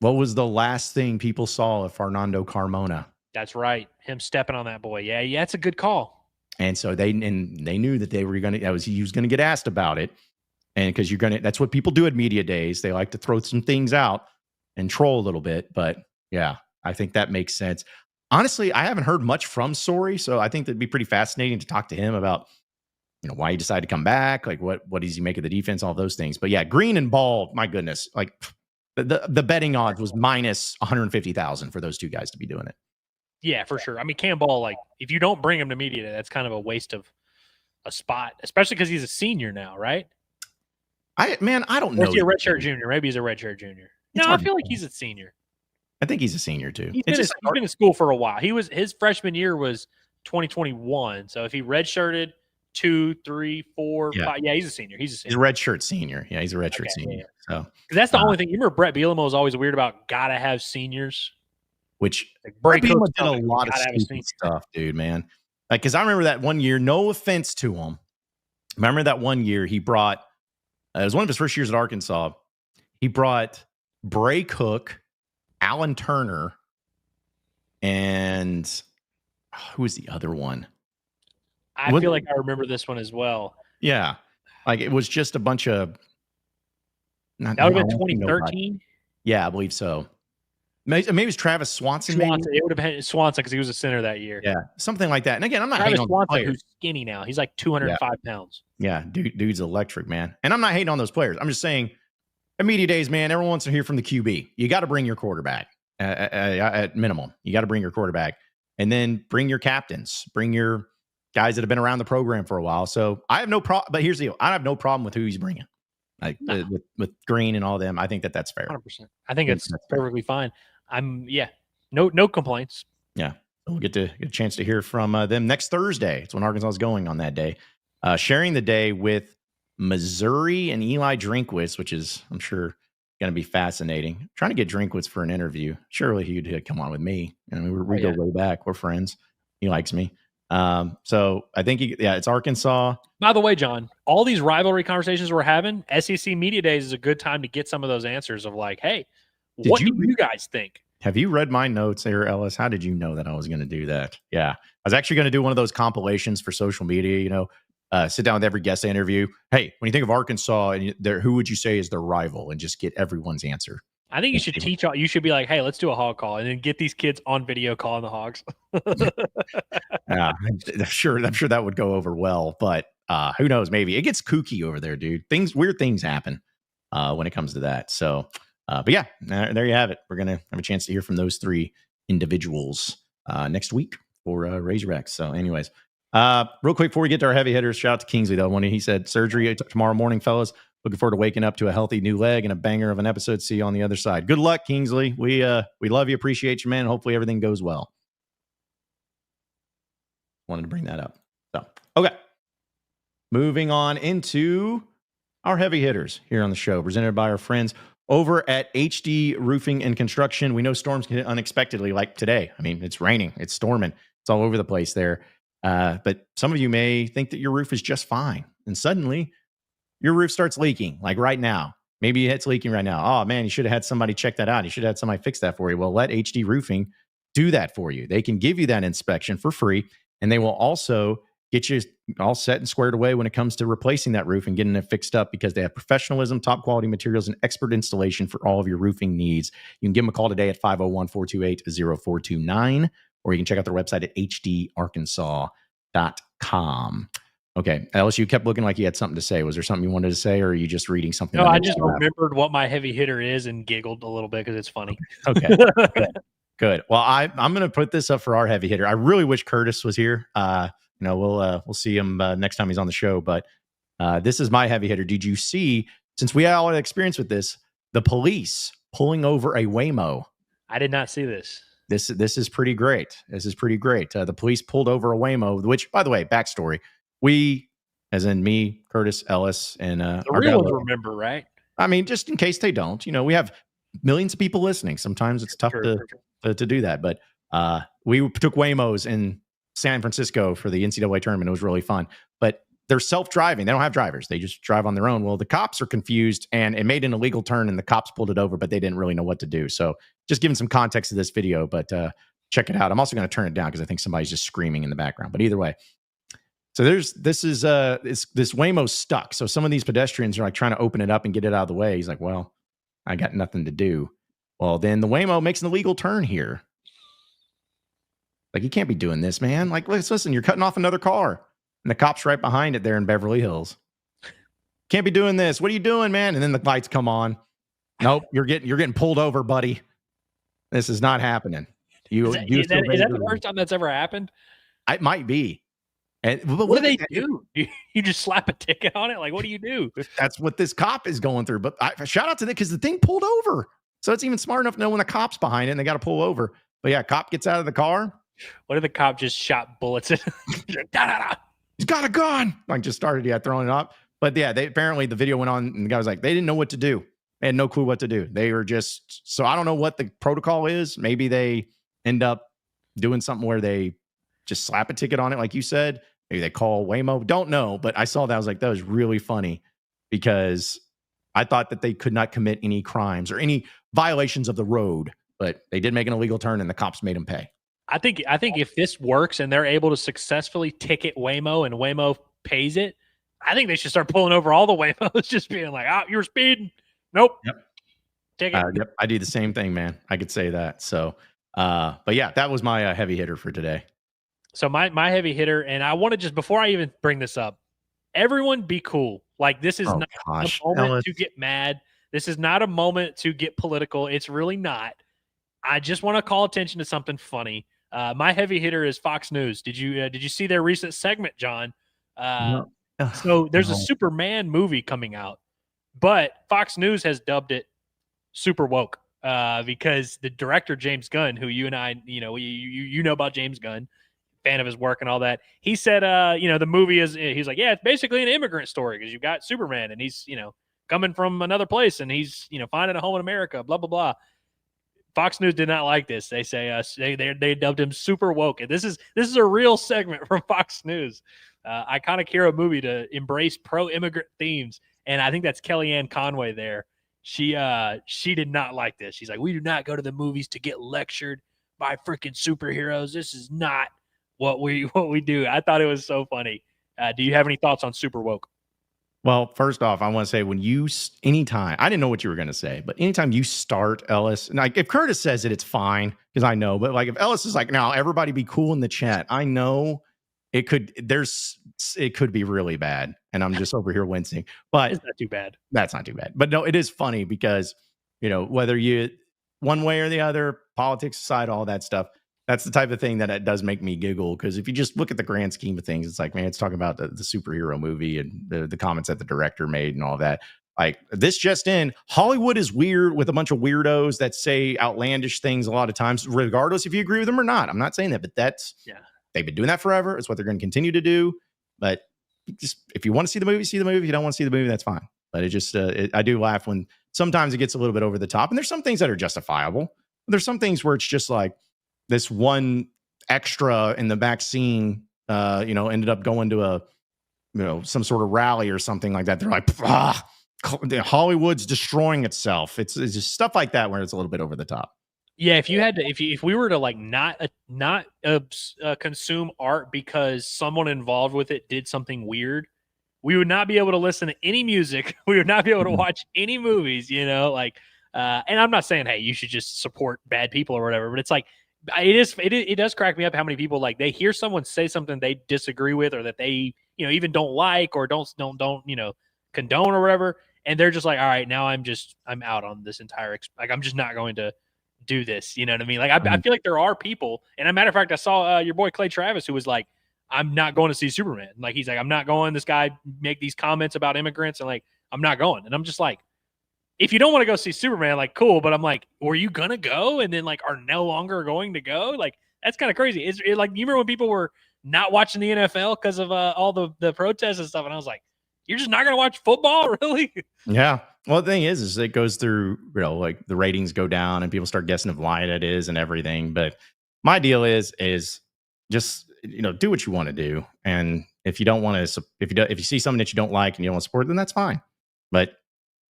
What was the last thing people saw of Fernando Carmona? That's right. Him stepping on that boy. Yeah, that's a good call. And so they knew that he was going to get asked about it. And because that's what people do at media days. They like to throw some things out and troll a little bit. But yeah, I think that makes sense. Honestly, I haven't heard much from Sorey, so I think that'd be pretty fascinating to talk to him about, why he decided to come back, like what does he make of the defense, all those things. But yeah, Green and Ball, my goodness, like the betting odds was minus 150,000 for those two guys to be doing it. Yeah, for sure. I mean, Cam Ball, like if you don't bring him to media, that's kind of a waste of a spot, especially because he's a senior now, right? I don't know. Or is he a redshirt junior? Maybe he's a redshirt junior. No, I feel like he's a senior. I think he's a senior too. He's been in school for a while. His freshman year was 2021. So if he redshirted 2, 3, 4, 5, yeah, he's a senior. He's a redshirt senior. Yeah, he's a redshirt senior. Yeah. So that's the only thing. You remember Brett Bielema was always weird about gotta have seniors. Which Brett Bielema did a lot of stupid stuff, dude, man. Like, because I remember that one year. No offense to him. Remember that one year he brought. It was one of his first years at Arkansas. He brought Bray Cook, Alan Turner, and who was the other one? I feel like I remember this one as well. Yeah. Like it was just a bunch of. That would have been 2013? Yeah, I believe so. Maybe it was Travis Swanson. Maybe It would have been Swanson because he was a center that year. yeah, something like that. And again, I'm not Travis hating on the Swanson, players. who's skinny now. He's like 205 pounds. Yeah, dude's electric, man. And I'm not hating on those players. I'm just saying, at media days, man, everyone wants to hear from the QB. You got to bring your quarterback at minimum. You got to bring your quarterback, and then bring your captains, bring your guys that have been around the program for a while. So I have no problem. But here's the deal: I have no problem with who he's bringing, like with Green and all them. I think that's fair. 100%. I think it's perfectly fine. No complaints. Yeah. We'll get a chance to hear from them next Thursday. It's when Arkansas is going on that day. Sharing the day with Missouri and Eli Drinkwitz, which is, I'm sure, going to be fascinating. I'm trying to get Drinkwitz for an interview. Surely he'd come on with me. I mean, we go way back. We're friends. He likes me. So I think, it's Arkansas. By the way, John, all these rivalry conversations we're having, SEC Media Days is a good time to get some of those answers of like, hey, what do you guys think? Have you read my notes there, Ellis? How did you know that I was going to do that? Yeah. I was actually going to do one of those compilations for social media, sit down with every guest I interview. Hey, when you think of Arkansas, and who would you say is their rival? And just get everyone's answer. I think you should you should be like, hey, let's do a hog call and then get these kids on video calling the Hogs. Yeah, I'm sure that would go over well, but who knows? Maybe it gets kooky over there, dude. Weird things happen when it comes to that. So, but yeah, there you have it. We're going to have a chance to hear from those three individuals next week for Razorbacks. So anyways, real quick before we get to our heavy hitters, shout out to Kingsley though. When he said surgery tomorrow morning, fellas, looking forward to waking up to a healthy new leg and a banger of an episode. See you on the other side. Good luck, Kingsley. We love you. Appreciate you, man. Hopefully everything goes well. Wanted to bring that up. So, okay. Moving on into our heavy hitters here on the show, presented by our friends over at HD Roofing and Construction. We know storms can hit unexpectedly, like today. I mean, it's raining, it's storming, it's all over the place there. But some of you may think that your roof is just fine, and suddenly your roof starts leaking, like right now. Maybe it's leaking right now. Oh man, you should have had somebody check that out. You should have had somebody fix that for you. Well, let HD Roofing do that for you. They can give you that inspection for free, and they will also get you all set and squared away when it comes to replacing that roof and getting it fixed up, because they have professionalism, top quality materials, and expert installation for all of your roofing needs. You can give them a call today at 501-428-0429, or you can check out their website at hdarkansas.com. Okay, Ellis, you kept looking like you had something to say. Was there something you wanted to say, or are you just reading something? No, I just remembered what my heavy hitter is and giggled a little bit because it's funny. Okay, good. Well, I'm going to put this up for our heavy hitter. I really wish Curtis was here. We'll see him next time he's on the show. But this is my heavy hitter. Did you see, since we all had experience with this, the police pulling over a Waymo? I did not see this. This is pretty great. This is pretty great. The police pulled over a Waymo, which, by the way, backstory. We, as in me, Curtis, Ellis, and the real ones remember, right? I mean, just in case they don't, we have millions of people listening. Sometimes it's tough to do that. But we took Waymos in San Francisco for the NCAA tournament. It was really fun. But they're self-driving. They don't have drivers. They just drive on their own. Well, the cops are confused, and it made an illegal turn, and the cops pulled it over, but they didn't really know what to do. So just giving some context to this video, but check it out. I'm also going to turn it down because I think somebody's just screaming in the background. But either way. So this Waymo's stuck. So some of these pedestrians are like trying to open it up and get it out of the way. He's like, well, I got nothing to do. Well, then the Waymo makes an illegal turn here. Like, you can't be doing this, man. Like, listen, you're cutting off another car. And the cop's right behind it there in Beverly Hills. Can't be doing this. What are you doing, man? And then the lights come on. Nope, you're getting pulled over, buddy. This is not happening. Is that the first time that's ever happened? It might be. But what do they do? You just slap a ticket on it? Like, what do you do? That's what this cop is going through. But shout out to that, because the thing pulled over. So it's even smart enough to know when the cop's behind it and they got to pull over. But yeah, cop gets out of the car. What if the cop just shot bullets in? He's got a gun. Like, just started throwing it up. But yeah, apparently the video went on and the guy was like, they didn't know what to do. They had no clue what to do. They were just, so I don't know what the protocol is. Maybe they end up doing something where they just slap a ticket on it, like you said. Maybe they call Waymo. Don't know. But I saw that. I was like, that was really funny, because I thought that they could not commit any crimes or any violations of the road, but they did make an illegal turn and the cops made them pay. I think if this works and they're able to successfully ticket Waymo and Waymo pays it, I think they should start pulling over all the Waymos, just being like, you were speeding. Nope. Yep. Take it. Yep, I do the same thing, man. I could say that. So, but yeah, that was my heavy hitter for today. So my heavy hitter, and I want to just before I even bring this up, everyone be cool. Like this is not a moment to get mad. This is not a moment to get political. It's really not. I just want to call attention to something funny. My heavy hitter is Fox News. Did you see their recent segment, John? No. So there's a Superman movie coming out, but Fox News has dubbed it Super Woke because the director James Gunn, who you and I, you know about James Gunn, fan of his work and all that. He said, the movie he's like, yeah, it's basically an immigrant story because you've got Superman and he's, coming from another place and he's, finding a home in America, blah, blah, blah. Fox News did not like this. They say they dubbed him Super Woke. And this is a real segment from Fox News. Iconic hero movie to embrace pro-immigrant themes. And I think that's Kellyanne Conway there. She did not like this. She's like, we do not go to the movies to get lectured by freaking superheroes. This is not what we do. I thought it was so funny. Do you have any thoughts on Super Woke? Well, first off, I want to say anytime, I didn't know what you were going to say, but anytime you start Ellis, like if Curtis says it, it's fine because I know, but like if Ellis is like, now everybody be cool in the chat, I know it could be really bad. And I'm just over here wincing, but it's not too bad. That's not too bad. But no, it is funny because, whether you one way or the other, politics aside, all that stuff, that's the type of thing that it does make me giggle. Because if you just look at the grand scheme of things, it's like, man, it's talking about the superhero movie and the comments that the director made and all that. Like this just in, Hollywood is weird with a bunch of weirdos that say outlandish things a lot of times, regardless if you agree with them or not. I'm not saying that, but they've been doing that forever. It's what they're going to continue to do. But just if you want to see the movie, see the movie. If you don't want to see the movie, that's fine. But it just, I do laugh when sometimes it gets a little bit over the top. And there's some things that are justifiable. There's some things where it's just like, this one extra in the back scene, ended up going to some sort of rally or something like that. They're like, Hollywood's destroying itself. It's just stuff like that where it's a little bit over the top. Yeah, if we were to like not consume art because someone involved with it did something weird, we would not be able to listen to any music. We would not be able to watch any movies. And I'm not saying, hey, you should just support bad people or whatever, but it's like. It does crack me up how many people like they hear someone say something they disagree with or that they even don't like or don't condone or whatever, and they're just like, all right, now I'm out on this entire like I'm just not going to do this. You know what I mean? Like I feel like there are people, and as a matter of fact, I saw your boy Clay Travis who was like, I'm not going to see Superman. Like he's like, I'm not going. This guy make these comments about immigrants and like I'm not going, and I'm just like. If you don't want to go see Superman, like, cool. But I'm like, were you going to go and then, like, are no longer going to go? Like, that's kind of crazy. It's like, you remember when people were not watching the NFL because of all the protests and stuff? And I was like, you're just not going to watch football? Really? Yeah. Well, the thing is it goes through, like the ratings go down and people start guessing if line it is and everything. But my deal is just, do what you want to do. And if you don't want to, if you see something that you don't like and you don't want to support, then that's fine. But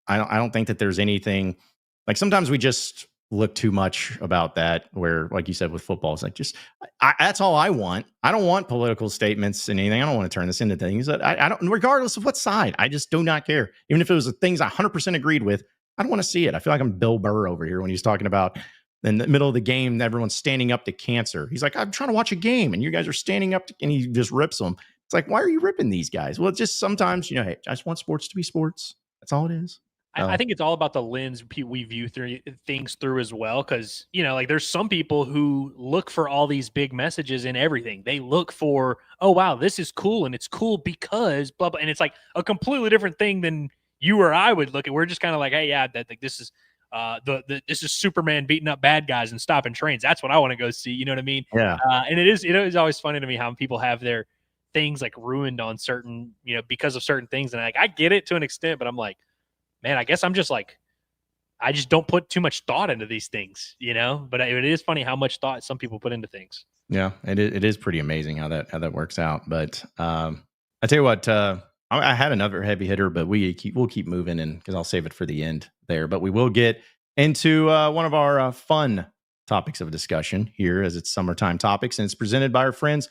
I don't think that there's anything like sometimes we just look too much about that where, like you said, with football, it's like that's all I want. I don't want political statements and anything. I don't want to turn this into things that I don't, regardless of what side, I just do not care. Even if it was the things I 100% agreed with, I don't want to see it. I feel like I'm Bill Burr over here when he's talking about in the middle of the game, everyone's standing up to cancer. He's like, I'm trying to watch a game and you guys are standing up and he just rips them. It's like, why are you ripping these guys? Well, it's just sometimes, hey, I just want sports to be sports. That's all it is. I think it's all about the lens we view things through as well. Because, like there's some people who look for all these big messages in everything. They look for, oh, wow, this is cool. And it's cool because blah, blah. And it's like a completely different thing than you or I would look at. We're just kind of like, hey, yeah, this is this is Superman beating up bad guys and stopping trains. That's what I want to go see. You know what I mean? Yeah. And it is always funny to me how people have their things like ruined on certain, because of certain things. And I get it to an extent, but I'm like, man, I guess I'm just like, I just don't put too much thought into these things, but it is funny how much thought some people put into things. Yeah, it is pretty amazing how that works out. But I tell you what, I had another heavy hitter, but we'll keep moving and because I'll save it for the end there. But we will get into one of our fun topics of discussion here as it's summertime topics, and it's presented by our friends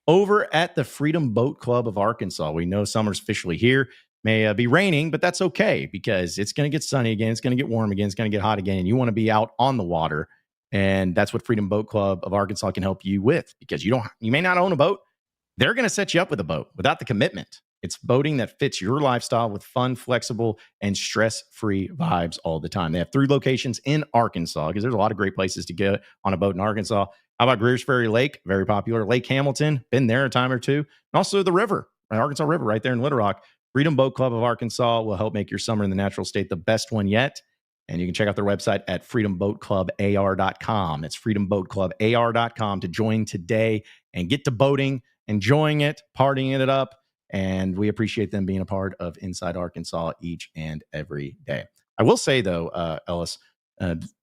over at the Freedom Boat Club of Arkansas. We know summer's officially here. may be raining, but that's okay because it's going to get sunny again. It's going to get warm again. It's going to get hot again. And you want to be out on the water. And that's what Freedom Boat Club of Arkansas can help you with, because you may not own a boat. They're going to set you up with a boat without the commitment. It's boating that fits your lifestyle with fun, flexible, and stress-free vibes all the time. They have 3 locations in Arkansas, because there's a lot of great places to get on a boat in Arkansas. How about Greers Ferry Lake? Very popular. Lake Hamilton, been there a time or two. And also the river, the Arkansas River right there in Little Rock. Freedom Boat Club of Arkansas will help make your summer in the natural state the best one yet. And you can check out their website at freedomboatclubar.com. It's freedomboatclubar.com to join today and get to boating, enjoying it, partying it up. And we appreciate them being a part of Inside Arkansas each and every day. I will say, though, Ellis,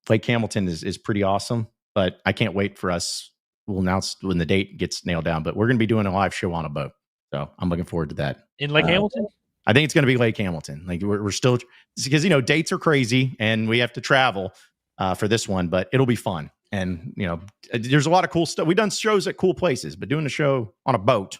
Lake Hamilton is pretty awesome, but I can't wait for us. We'll announce when the date gets nailed down, but we're going to be doing a live show on a boat. So I'm looking forward to that. In Lake Hamilton? I think it's going to be Lake Hamilton. Like we're still, because, dates are crazy and we have to travel for this one, but it'll be fun. And, there's a lot of cool stuff. We've done shows at cool places, but doing a show on a boat,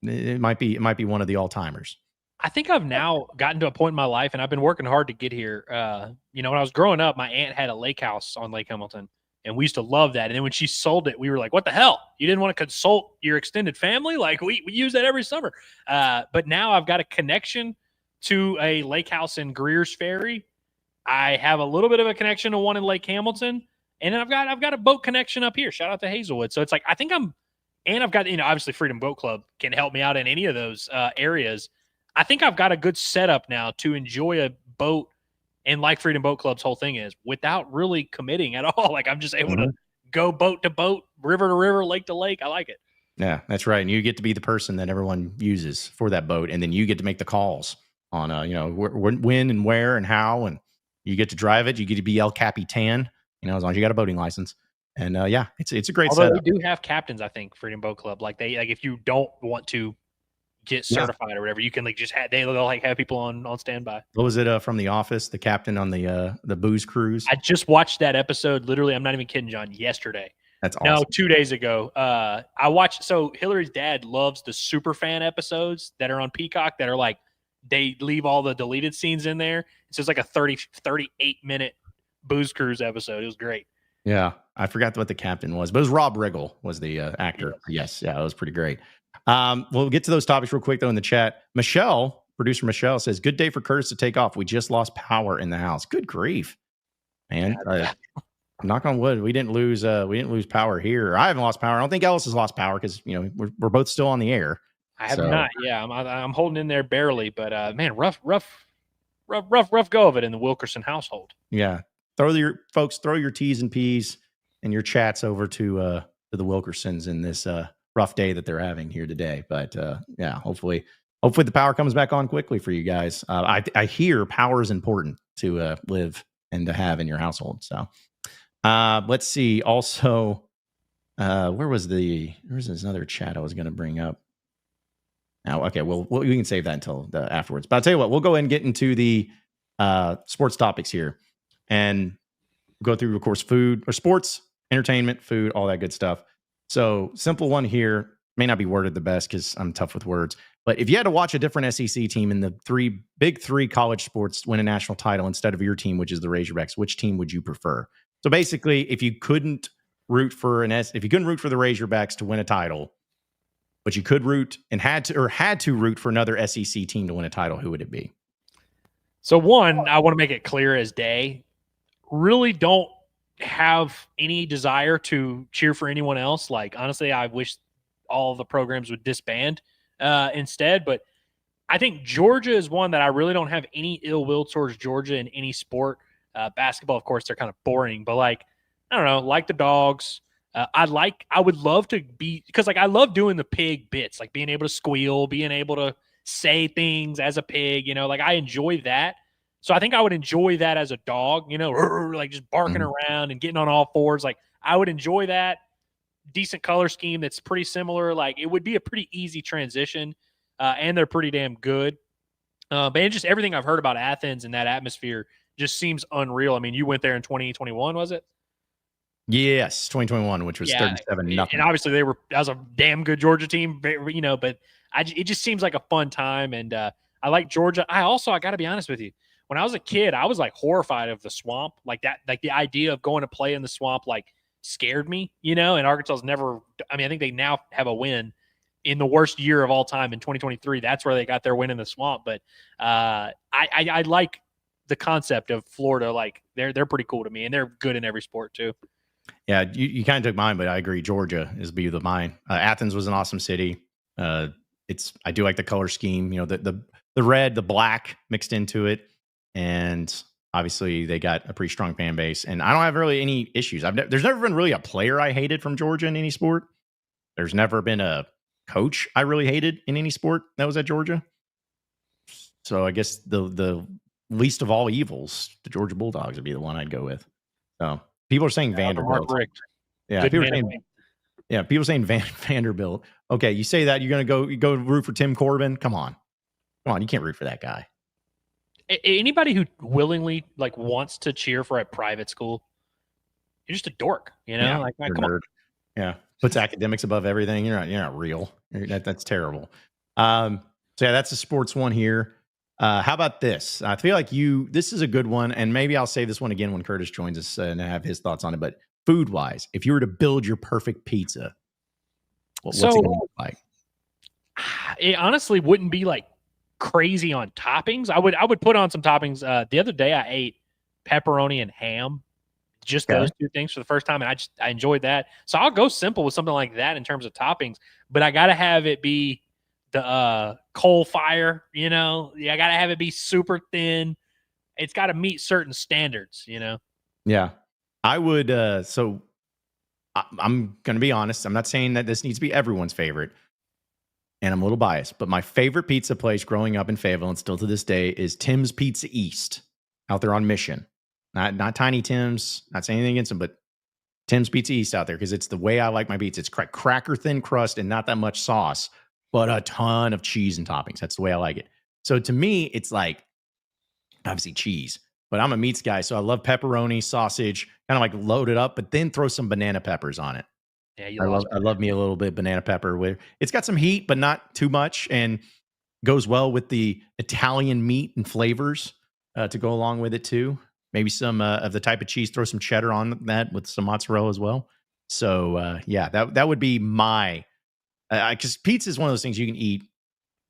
it might be one of the all-timers. I think I've now gotten to a point in my life, and I've been working hard to get here. When I was growing up, my aunt had a lake house on Lake Hamilton, and we used to love that. And then when she sold it, we were like, what the hell? You didn't want to consult your extended family? Like, we use that every summer. But now I've got a connection to a lake house in Greers Ferry. I have a little bit of a connection to one in Lake Hamilton. And then I've got a boat connection up here. Shout out to Hazelwood. So it's like, I think I've got, obviously Freedom Boat Club can help me out in any of those areas. I think I've got a good setup now to enjoy a boat, and like Freedom Boat Club's whole thing is, without really committing at all. Like I'm just able to go boat to boat, river to river, lake to lake. I like it. Yeah, that's right. And you get to be the person that everyone uses for that boat. And then you get to make the calls on, when and where and how, and you get to drive it. You get to be El Capitan, as long as you got a boating license. And it's a great setup. They do have captains, I think, Freedom Boat Club. Like if you don't want to get certified or whatever, you can they'll have people on standby. What was it from The Office? The captain on the booze cruise. I just watched that episode. Literally, I'm not even kidding, John. Yesterday. That's awesome. No, 2 days ago. I watched. So Hillary's dad loves the super fan episodes that are on Peacock that are like they leave all the deleted scenes in there. So it's like a 38-minute booze cruise episode. It was great. Yeah, I forgot what the captain was, but it was Rob Riggle was the actor. Yes, yeah, it was pretty great. We'll get to those topics real quick, though, in the chat. Producer Michelle says, good day for Curtis to take off. We just lost power in the house. Good grief, man. Knock on wood. We didn't lose power here. I haven't lost power. I don't think Ellis has lost power because, we're both still on the air. I have not. Yeah, I'm holding in there barely, but man, rough go of it in the Wilkerson household. Yeah. Throw your T's and P's and your chats over to the Wilkersons in this rough day that they're having here today. But hopefully the power comes back on quickly for you guys. I hear power is important to live and to have in your household. So let's see. Also, where's another chat I was going to bring up? Now, okay, well, we can save that until afterwards. But I'll tell you what, we'll go ahead and get into the sports topics here. And go through, of course, food or sports, entertainment, food, all that good stuff. So simple one here, may not be worded the best because I'm tough with words. But if you had to watch a different SEC team in the big three college sports win a national title instead of your team, which is the Razorbacks, which team would you prefer? So basically, if you couldn't root for the Razorbacks to win a title, but you could root and had to root for another SEC team to win a title, who would it be? So one, I want to make it clear as day. Really don't have any desire to cheer for anyone else. Like, honestly, I wish all the programs would disband instead. But I think Georgia is one that I really don't have any ill will towards Georgia in any sport. Basketball, of course, they're kind of boring. But, I don't know, like the Dogs. I would love to be – because, I love doing the pig bits, like being able to squeal, being able to say things as a pig. I enjoy that. So I think I would enjoy that as a dog, just barking around and getting on all fours. Like I would enjoy that. Decent color scheme that's pretty similar. Like it would be a pretty easy transition, and they're pretty damn good. But just everything I've heard about Athens and that atmosphere just seems unreal. I mean, you went there in 2021, was it? Yes, 2021, which was 37-0. And obviously that was a damn good Georgia team, but it just seems like a fun time. And I like Georgia. I got to be honest with you. When I was a kid, I was like horrified of the swamp, like that, like the idea of going to play in the swamp, like scared me, and Arkansas's never, I mean, I think they now have a win in the worst year of all time in 2023. That's where they got their win in the swamp. But I like the concept of Florida. Like they're pretty cool to me, and they're good in every sport too. Yeah, you kind of took mine, but I agree. Georgia is be the mine. Athens was an awesome city. I do like the color scheme. The red, the black mixed into it, and obviously they got a pretty strong fan base. And I don't have really any issues. There's never been really a player I hated from Georgia in any sport. There's never been a coach I really hated in any sport that was at Georgia. So I guess the least of all evils, the Georgia Bulldogs would be the one I'd go with. So people are saying Vanderbilt. Yeah, people are saying Vanderbilt. Okay, you say that you're going to go root for Tim Corbin. Come on, you can't root for that guy. Anybody who willingly wants to cheer for a private school, you're just a dork, Yeah, like you're come a nerd. on. Yeah, puts academics above everything. You're not real. That's terrible. So yeah, that's a sports one here. How about this? I feel like this is a good one, and maybe I'll say this one again when Curtis joins us and have his thoughts on it. But food wise, if you were to build your perfect pizza, what's it going to look like? It honestly wouldn't be crazy on toppings. I would put on some toppings. The other day I ate pepperoni and ham, just those two things for the first time, and I enjoyed that. So I'll go simple with something like that in terms of toppings, but I got to have it be the coal fire, I got to have it be super thin. It's got to meet certain standards, Yeah. I would, so I'm going to be honest. I'm not saying that this needs to be everyone's favorite, and I'm a little biased, but my favorite pizza place growing up in Fayetteville and still to this day is Tim's Pizza East out there on Mission. Not Tiny Tim's, not saying anything against them, but Tim's Pizza East out there, because it's the way I like my pizza. It's cracker thin crust and not that much sauce, but a ton of cheese and toppings. That's the way I like it. So to me, it's obviously cheese, but I'm a meats guy. So I love pepperoni, sausage, kind of loaded up, but then throw some banana peppers on it. Yeah, I love me a little bit banana pepper. It's got some heat, but not too much, and goes well with the Italian meat and flavors to go along with it too. Maybe some of the type of cheese, throw some cheddar on that with some mozzarella as well. So yeah, that would be my, because pizza is one of those things you can eat,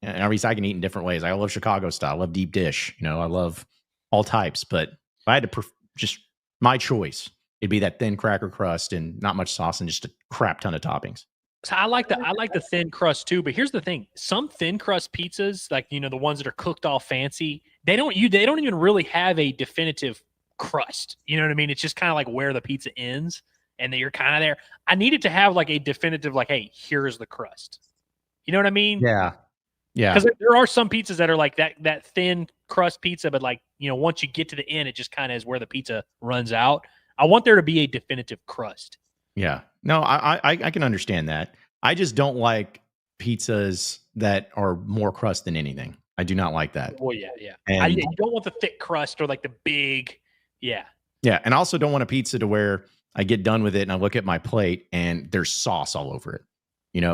and at least I can eat in different ways. I love Chicago style. I love deep dish. I love all types. But if I had to just my choice, it'd be that thin cracker crust and not much sauce and just a crap ton of toppings. So I like the thin crust too. But here's the thing: some thin crust pizzas, the ones that are cooked all fancy, they don't even really have a definitive crust. You know what I mean? It's just kind of where the pizza ends, and then you're kind of there. I need it to have a definitive, hey, here's the crust. You know what I mean? Yeah. Because there are some pizzas that are that thin crust pizza, but once you get to the end, it just kind of is where the pizza runs out. I want there to be a definitive crust. Yeah. No, I can understand that. I just don't like pizzas that are more crust than anything. I do not like that. Well, yeah. And you don't want the thick crust or the big, yeah. Yeah, and I also don't want a pizza to where I get done with it and I look at my plate and there's sauce all over it,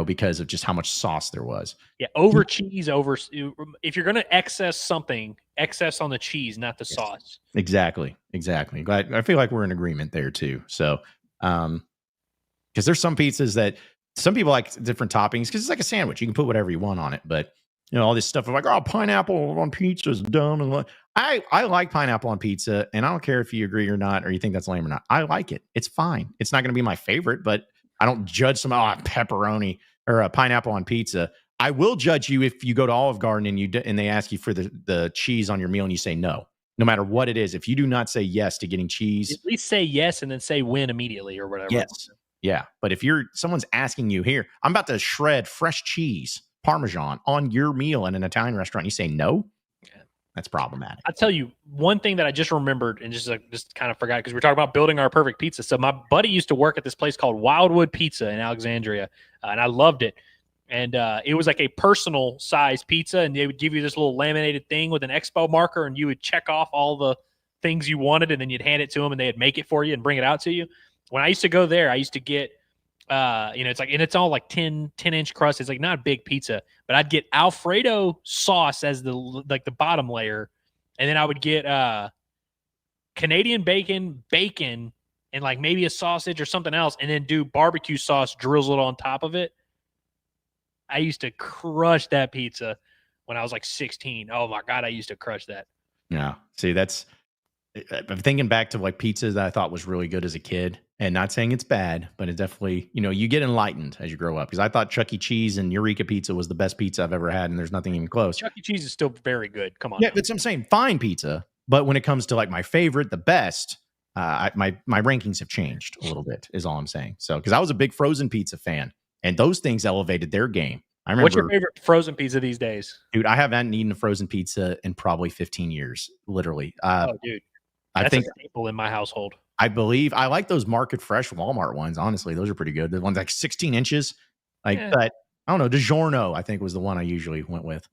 because of just how much sauce there was. Yeah, over cheese, if you're going to excess something, excess on the cheese, not the sauce. Exactly. I feel like we're in agreement there too. So, because there's some pizzas that some people like different toppings because it's like a sandwich. You can put whatever you want on it, but all this stuff of pineapple on pizza is dumb. And I like pineapple on pizza, and I don't care if you agree or not, or you think that's lame or not. I like it. It's fine. It's not going to be my favorite, but I don't judge some pepperoni or a pineapple on pizza. I will judge you if you go to Olive Garden and they ask you for the cheese on your meal and you say no matter what it is. If you do not say yes to getting cheese, at least say yes and then say when immediately or whatever. Yes. Yeah. But if someone's asking you here, I'm about to shred fresh cheese, Parmesan on your meal in an Italian restaurant, you say no, that's problematic. I'll tell you one thing that I just remembered and just kind of forgot, because we're talking about building our perfect pizza. So my buddy used to work at this place called Wildwood Pizza in Alexandria, and I loved it. And it was a personal size pizza, and they would give you this little laminated thing with an expo marker, and you would check off all the things you wanted, and then you'd hand it to them, and they'd make it for you and bring it out to you. When I used to go there, I used to get It's like, and it's all like 10-inch crust. It's like not a big pizza, but I'd get Alfredo sauce as the bottom layer. And then I would get Canadian bacon, and like maybe a sausage or something else, and then do barbecue sauce, drizzle it on top of it. I used to crush that pizza when I was like 16. Oh my God, I used to crush that. Yeah. See, I'm thinking back to like pizzas that I thought was really good as a kid, and not saying it's bad, but it definitely, you get enlightened as you grow up, because I thought Chuck E. Cheese and Eureka Pizza was the best pizza I've ever had, and there's nothing even close. Chuck E. Cheese is still very good. Come on. Yeah, that's what I'm saying. Fine pizza. But when it comes to like my favorite, the best, my rankings have changed a little bit, is all I'm saying. So, because I was a big frozen pizza fan, and those things elevated their game. I remember. What's your favorite frozen pizza these days? Dude, I haven't eaten a frozen pizza in probably 15 years, literally. Oh, dude. That's I think a staple in my household. I believe I like those Market Fresh Walmart ones. Honestly, those are pretty good. The ones like 16 inches. But I don't know. DiGiorno, I think, was the one I usually went with.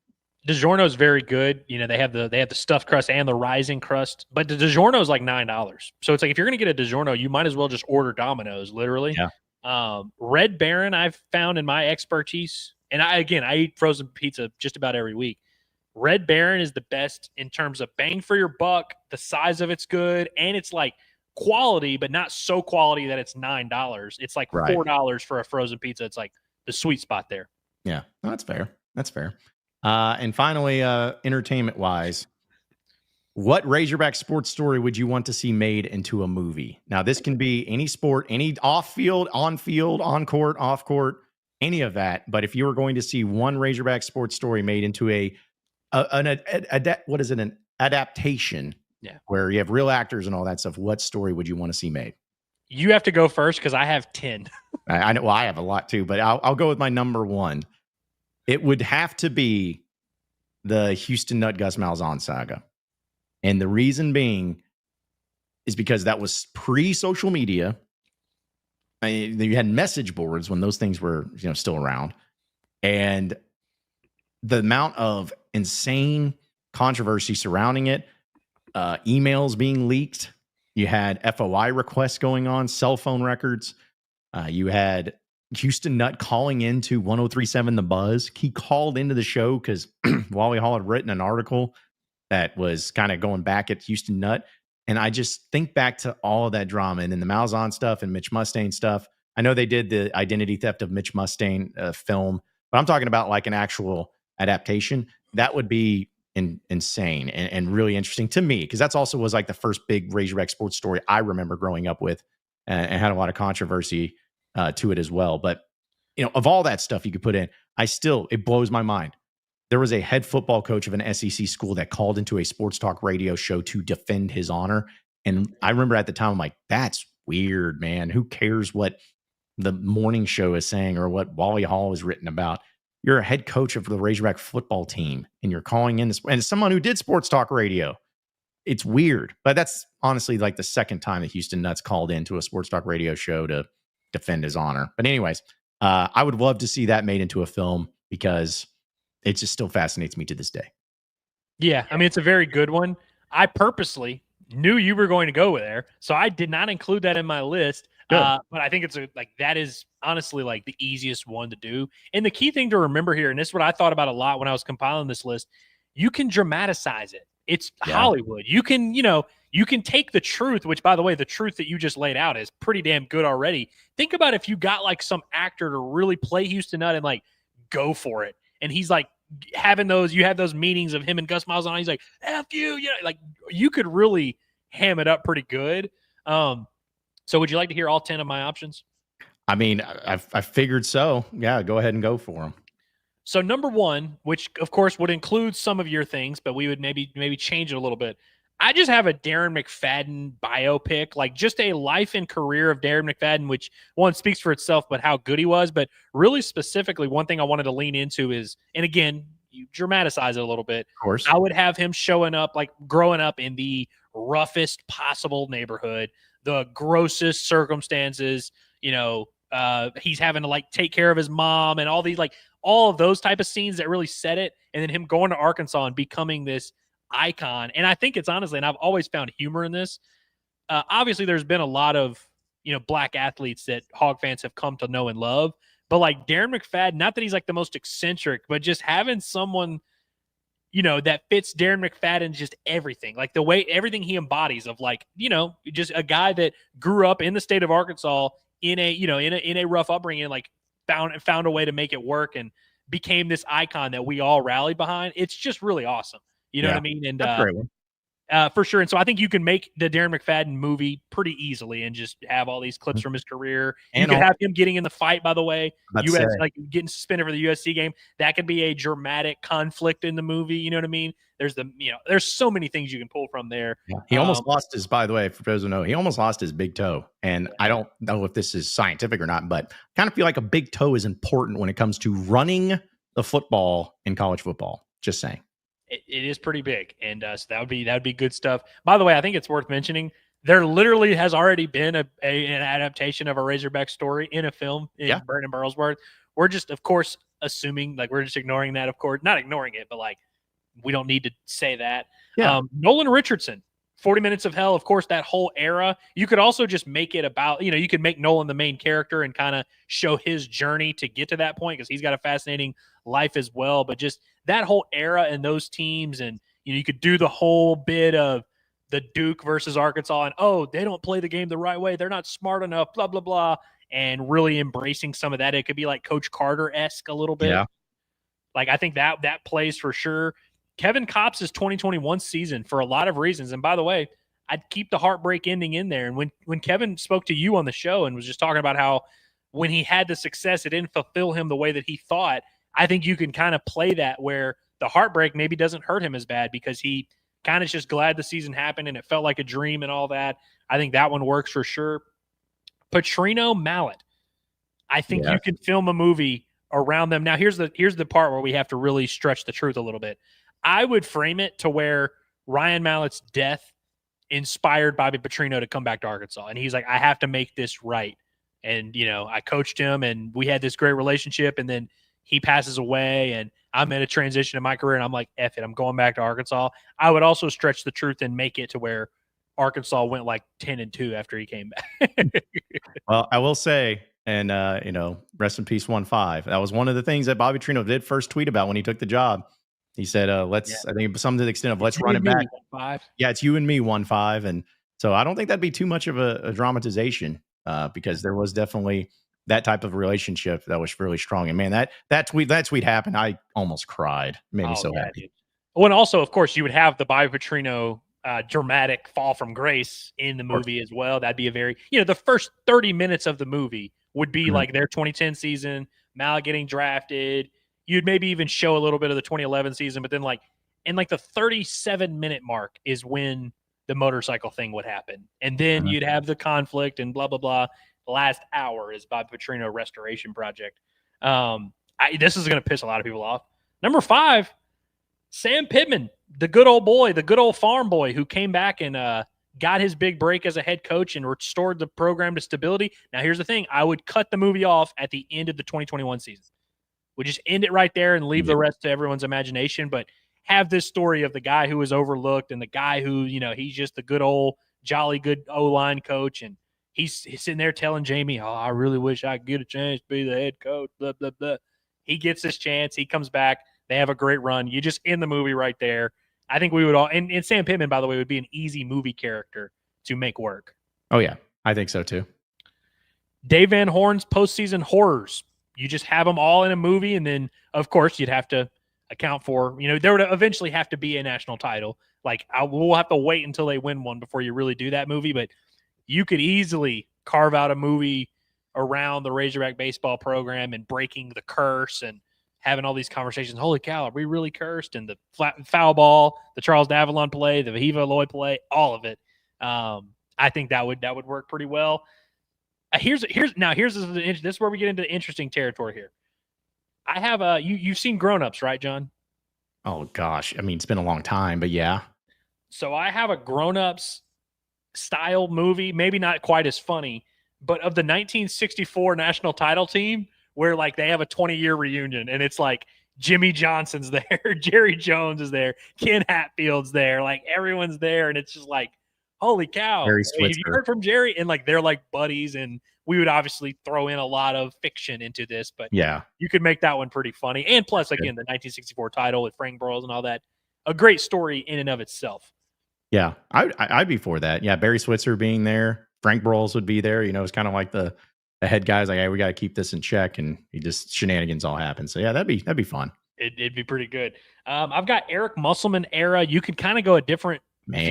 DiGiorno is very good. They have the stuffed crust and the rising crust, but the DiGiorno is like $9. So it's like, if you're going to get a DiGiorno, you might as well just order Domino's, literally. Yeah. Red Baron, I've found in my expertise, and I eat frozen pizza just about every week. Red Baron is the best in terms of bang for your buck. The size of it's good, and it's like quality, but not so quality that it's $9. It's like $4 for a frozen pizza. It's like the sweet spot there. Yeah, no, that's fair. That's fair. And finally, entertainment-wise, what Razorback sports story would you want to see made into a movie? Now, this can be any sport, any off-field, on-field, on-court, off-court, any of that. But if you were going to see one Razorback sports story made into an adaptation, where you have real actors and all that stuff, what story would you want to see made? You have to go first, because I have 10. I know. Well, I have a lot too, but I'll go with my number one. It would have to be the Houston Nutt Gus Malzahn saga. And the reason being is because that was pre-social media. You had message boards when those things were, still around. And the amount of insane controversy surrounding it, emails being leaked, you had FOI requests going on, cell phone records. You had Houston Nutt calling into 103.7 The Buzz. He called into the show because Wally Hall had written an article that was kind of going back at Houston Nutt. And I just think back to all of that drama, and then the Malzahn stuff and Mitch Mustain stuff. I know they did the identity theft of Mitch Mustain film, but I'm talking about like an actual adaptation. That would be insane and really interesting to me, because that's also was like the first big Razorback sports story I remember growing up with, and had a lot of controversy to it as well. But of all that stuff you could put in, it blows my mind. There was a head football coach of an SEC school that called into a sports talk radio show to defend his honor. And I remember at the time, I'm like, that's weird, man. Who cares what the morning show is saying or what Wally Hall is written about? You're a head coach of the Razorback football team, and you're calling in and someone who did sports talk radio. It's weird, but that's honestly like the second time that Houston Nutt's called into a sports talk radio show to defend his honor. But anyways, I would love to see that made into a film, because it just still fascinates me to this day. Yeah, I mean, it's a very good one. I purposely knew you were going to go there, so I did not include that in my list. But I think that is honestly like the easiest one to do. And the key thing to remember here, and this is what I thought about a lot when I was compiling this list, you can dramatize it. It's Hollywood. You can, you can take the truth, which, by the way, the truth that you just laid out is pretty damn good already. Think about if you got like some actor to really play Houston Nutt and like go for it. And he's like you have those meetings of him and Gus Malzahn. He's like, F you, like you could really ham it up pretty good. So would you like to hear all 10 of my options? I mean, I figured so. Yeah, go ahead and go for them. So number one, which of course would include some of your things, but we would maybe change it a little bit. I just have a Darren McFadden biopic, like just a life and career of Darren McFadden, which one speaks for itself, but how good he was. But really specifically, one thing I wanted to lean into is, and again, you dramatize it a little bit. Of course. I would have him showing up, like growing up in the roughest possible neighborhood, the grossest circumstances, he's having to like take care of his mom and all these, like all of those type of scenes that really set it. And then him going to Arkansas and becoming this icon. And I think it's honestly, and I've always found humor in this. Obviously there's been a lot of, black athletes that Hog fans have come to know and love. But like Darren McFadden, not that he's like the most eccentric, but just having someone, that fits Darren McFadden, just everything, like the way everything he embodies of like, just a guy that grew up in the state of Arkansas in a rough upbringing, like found a way to make it work and became this icon that we all rallied behind. It's just really awesome. You know what I mean? And that's a great one. For sure. And so I think you can make the Darren McFadden movie pretty easily and just have all these clips from his career. You could have him getting in the fight, by the way, like getting suspended for the USC game. That could be a dramatic conflict in the movie. You know what I mean? There's there's so many things you can pull from there. Yeah. He almost lost his, by the way, for those who know, he almost lost his big toe. And I don't know if this is scientific or not, but I kind of feel like a big toe is important when it comes to running the football in college football. Just saying. It is pretty big, and so that would be good stuff. By the way, I think it's worth mentioning there literally has already been an adaptation of a Razorback story in a film in Brandon Burlsworth. We're just, of course, assuming, like, we're just ignoring that. Of course, not ignoring it, but like we don't need to say that. Yeah. Nolan Richardson, 40 Minutes of Hell. Of course, that whole era. You could also just make it about, you could make Nolan the main character and kind of show his journey to get to that point because he's got a fascinating life as well. But just that whole era and those teams, and you could do the whole bit of the Duke versus Arkansas, and they don't play the game the right way, they're not smart enough, blah blah blah, and really embracing some of that. It could be like Coach Carter-esque a little bit. Yeah. Like I think that plays for sure. Kevin Kopp's 2021 season for a lot of reasons, and by the way, I'd keep the heartbreak ending in there. And when Kevin spoke to you on the show and was just talking about how when he had the success, it didn't fulfill him the way that he thought. I think you can kind of play that where the heartbreak maybe doesn't hurt him as bad because he kind of just glad the season happened and it felt like a dream and all that. I think that one works for sure. Petrino Mallet. I think you can film a movie around them. Now, here's the part where we have to really stretch the truth a little bit. I would frame it to where Ryan Mallett's death inspired Bobby Petrino to come back to Arkansas. And he's like, I have to make this right. And, I coached him and we had this great relationship, and then he passes away and I'm in a transition in my career and I'm like, F it, I'm going back to Arkansas. I would also stretch the truth and make it to where Arkansas went like 10-2 after he came back. Well, I will say, and rest in peace 1-5. That was one of the things that Bobby Petrino did first tweet about when he took the job. He said, I think something to the extent of let's run it back. 1-5. Yeah, it's you and me 1-5. And so I don't think that'd be too much of a dramatization because there was definitely that type of relationship that was really strong. And man, that tweet happened. I almost cried. It made me so happy. Dude. Well, and also, of course, you would have the Bobby Petrino dramatic fall from grace in the movie as well. That'd be a very, the first 30 minutes of the movie would be like their 2010 season, Mallet getting drafted. You'd maybe even show a little bit of the 2011 season, but then in the 37-minute mark is when the motorcycle thing would happen. And then you'd have the conflict and blah, blah, blah. The last hour is Bob Petrino restoration project. This is going to piss a lot of people off. Number 5, Sam Pittman, the good old boy, the good old farm boy who came back and got his big break as a head coach and restored the program to stability. Now, here's the thing. I would cut the movie off at the end of the 2021 season. We just end it right there and leave the rest to everyone's imagination, but have this story of the guy who was overlooked and the guy who, he's just the good old, jolly good O-line coach, and he's sitting there telling Jamie, I really wish I could get a chance to be the head coach, blah, blah, blah. He gets his chance. He comes back. They have a great run. You just end the movie right there. I think we would all – and Sam Pittman, by the way, would be an easy movie character to make work. Oh, yeah. I think so, too. Dave Van Horn's postseason horrors. You just have them all in a movie, and then, of course, you'd have to account for, there would eventually have to be a national title. Like, we'll have to wait until they win one before you really do that movie, but you could easily carve out a movie around the Razorback baseball program and breaking the curse and having all these conversations. Holy cow, are we really cursed? And the foul ball, the Charles Davalon play, the Vahiva Lloyd play, all of it. I think that would work pretty well. Here's this is where we get into interesting territory here. I have you've seen Grown Ups, right, John? Oh gosh, I mean it's been a long time, but yeah. So I have a Grown Ups style movie, maybe not quite as funny, but of the 1964 national title team, where like they have a 20-year reunion, and it's like Jimmy Johnson's there, Jerry Jones is there, Ken Hatfield's there, like everyone's there, and it's just like holy cow. Barry Have you Switzer. heard from Jerry? And like, they're like buddies, and we would obviously throw in a lot of fiction into this, but Yeah. you could make that one pretty funny. And plus, again, the 1964 title with Frank Burroughs and all that, a great story in and of itself. Yeah, I'd be for that. Yeah, Barry Switzer being there, Frank Burroughs would be there. It's kind of like the head guys, like, hey, we got to keep this in check, and he just shenanigans all happen. So yeah, that'd be fun. It'd be pretty good. I've got Eric Musselman era. You could kind of go a few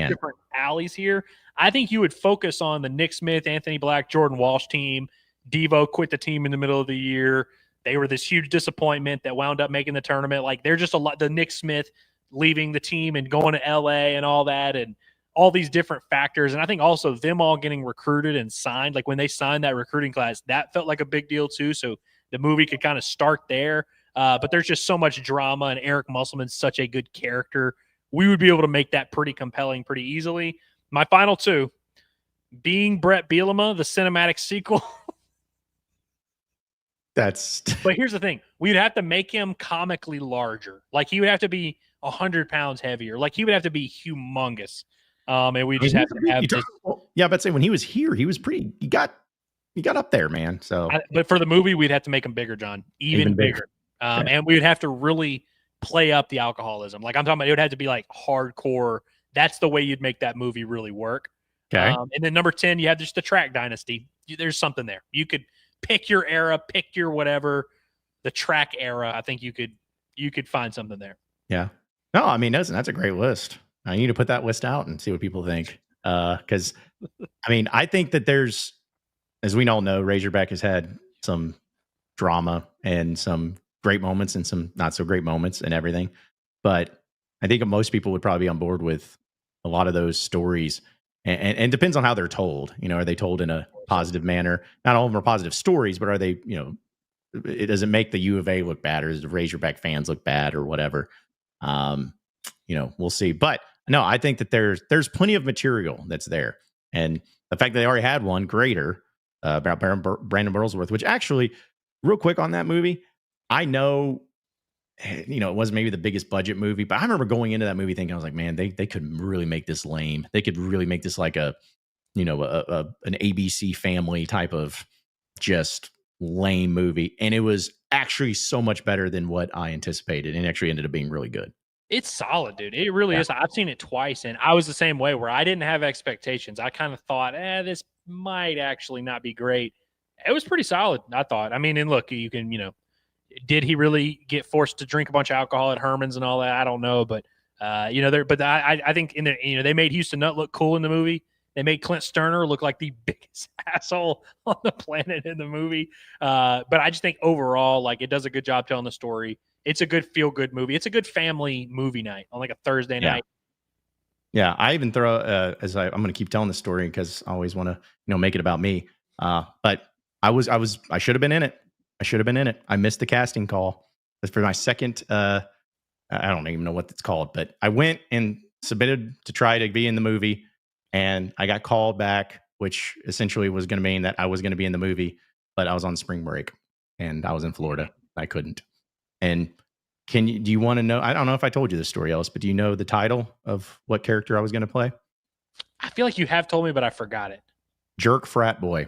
different alleys here. I think you would focus on the Nick Smith, Anthony Black, Jordan Walsh team. Devo quit the team in the middle of the year. They were this huge disappointment that wound up making the tournament. Like, they're just a lot. The Nick Smith leaving the team and going to LA and all that, and all these different factors. And I think also them all getting recruited and signed, like when they signed that recruiting class, that felt like a big deal too. So the movie could kind of start there. But there's just so much drama, and Eric Musselman's such a good character. We would be able to make that pretty compelling pretty easily. My final two, being Brett Bielema, the cinematic sequel. But here's the thing. We'd have to make him comically larger. Like, he would have to be 100 pounds heavier. Like, he would have to be humongous. And we just have to have this. Yeah, but say when he was here, he was pretty. He got up there, man. So, but for the movie, we'd have to make him bigger, John, even bigger. And we would have to really play up the alcoholism. Like, I'm talking about, it would have to be like hardcore. That's the way you'd make that movie really work. Okay. And then number 10, you have just the track dynasty. There's something there. You could pick your era, pick your whatever, the track era. I think you could find something there. Yeah. No, I mean, that's a great list. I need to put that list out and see what people think. Because, I mean, I think that there's, as we all know, Razorback has had some drama and some great moments and some not so great moments and everything. But I think most people would probably be on board with a lot of those stories. And it depends on how they're told. Are they told in a positive manner? Not all of them are positive stories, but are they, it doesn't make the U of A look bad, or does the Razorback fans look bad, or whatever. We'll see. But no, I think that there's plenty of material that's there. And the fact that they already had one greater about Brandon Burlsworth, which actually, real quick on that movie, I know, it wasn't maybe the biggest budget movie, but I remember going into that movie thinking, I was like, man, they could really make this lame. They could really make this like an ABC Family type of just lame movie. And it was actually so much better than what I anticipated, and actually ended up being really good. It's solid, dude. It really is. I've seen it twice, and I was the same way, where I didn't have expectations. I kind of thought, this might actually not be great. It was pretty solid, I thought. I mean, and look, you can, did he really get forced to drink a bunch of alcohol at Herman's and all that? I don't know, but I think they made Houston Nutt look cool in the movie. They made Clint Sterner look like the biggest asshole on the planet in the movie. But I just think overall, like, it does a good job telling the story. It's a good feel-good movie. It's a good family movie night on like a Thursday night. Yeah, I even throw I'm going to keep telling the story because I always want to make it about me. But I should have been in it. I missed the casting call. That's for my second. I don't even know what it's called, but I went and submitted to try to be in the movie, and I got called back, which essentially was going to mean that I was going to be in the movie, but I was on spring break and I was in Florida. I couldn't. And do you want to know? I don't know if I told you this story, Ellis, but do you know the title of what character I was going to play? I feel like you have told me, but I forgot it. Jerk frat boy.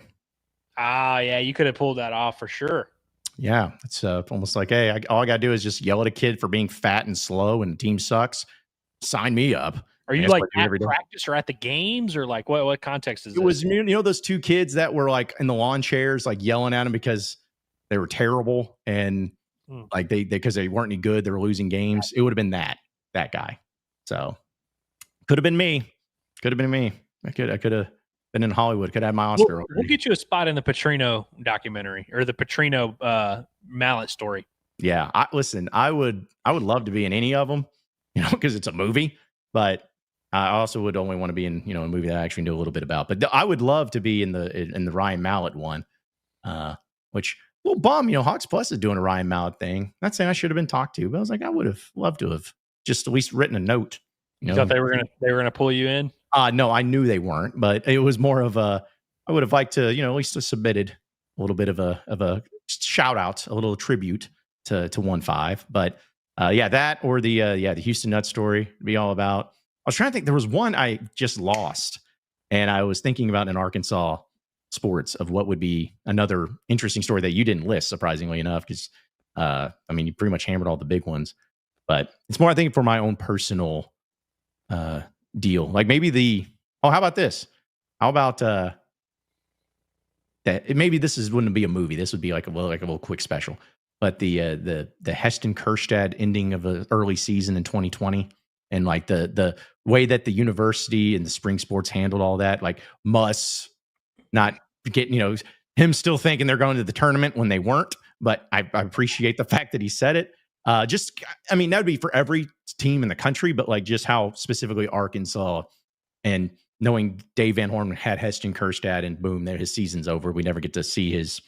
Ah, yeah, you could have pulled that off for sure. Yeah, it's almost like, hey, all I got to do is just yell at a kid for being fat and slow and the team sucks. Sign me up. Are you like at practice or at the games, or like what context is this? It was, those two kids that were like in the lawn chairs, like yelling at them because they were terrible and like because they weren't any good. They were losing games. It would have been that guy. So could have been me. I could have been in Hollywood. Could have had my Oscar. We'll get you a spot in the Petrino documentary or the Petrino mallet story. Yeah, I would love to be in any of them, because it's a movie. But I also would only want to be in a movie that I actually know a little bit about. But I would love to be in the Ryan Mallett one, which a little bum. Hogs Plus is doing a Ryan Mallett thing. Not saying I should have been talked to, but I was like, I would have loved to have just at least written a note. You thought they were gonna pull you in? No, I knew they weren't, but it was more of I would have liked to, at least have submitted a little bit of a shout out, a little tribute to 1-5. But that or the Houston Nutt story to be all about. I was trying to think. There was one I just lost, And I was thinking about in Arkansas sports of what would be another interesting story that you didn't list, surprisingly enough, because you pretty much hammered all the big ones. But it's more, I think, for my own personal deal. Like maybe how about this? How about that? Maybe wouldn't be a movie. This would be like a little quick special. But the Heston Kjerstad ending of an early season in 2020, and like the way that the university and the spring sports handled all that, like Muss not getting, him still thinking they're going to the tournament when they weren't. But I appreciate the fact that he said it. That would be for every team in the country, but like just how specifically Arkansas, and knowing Dave Van Horn had Heston Kjerstad, and boom, there his season's over. We never get to see his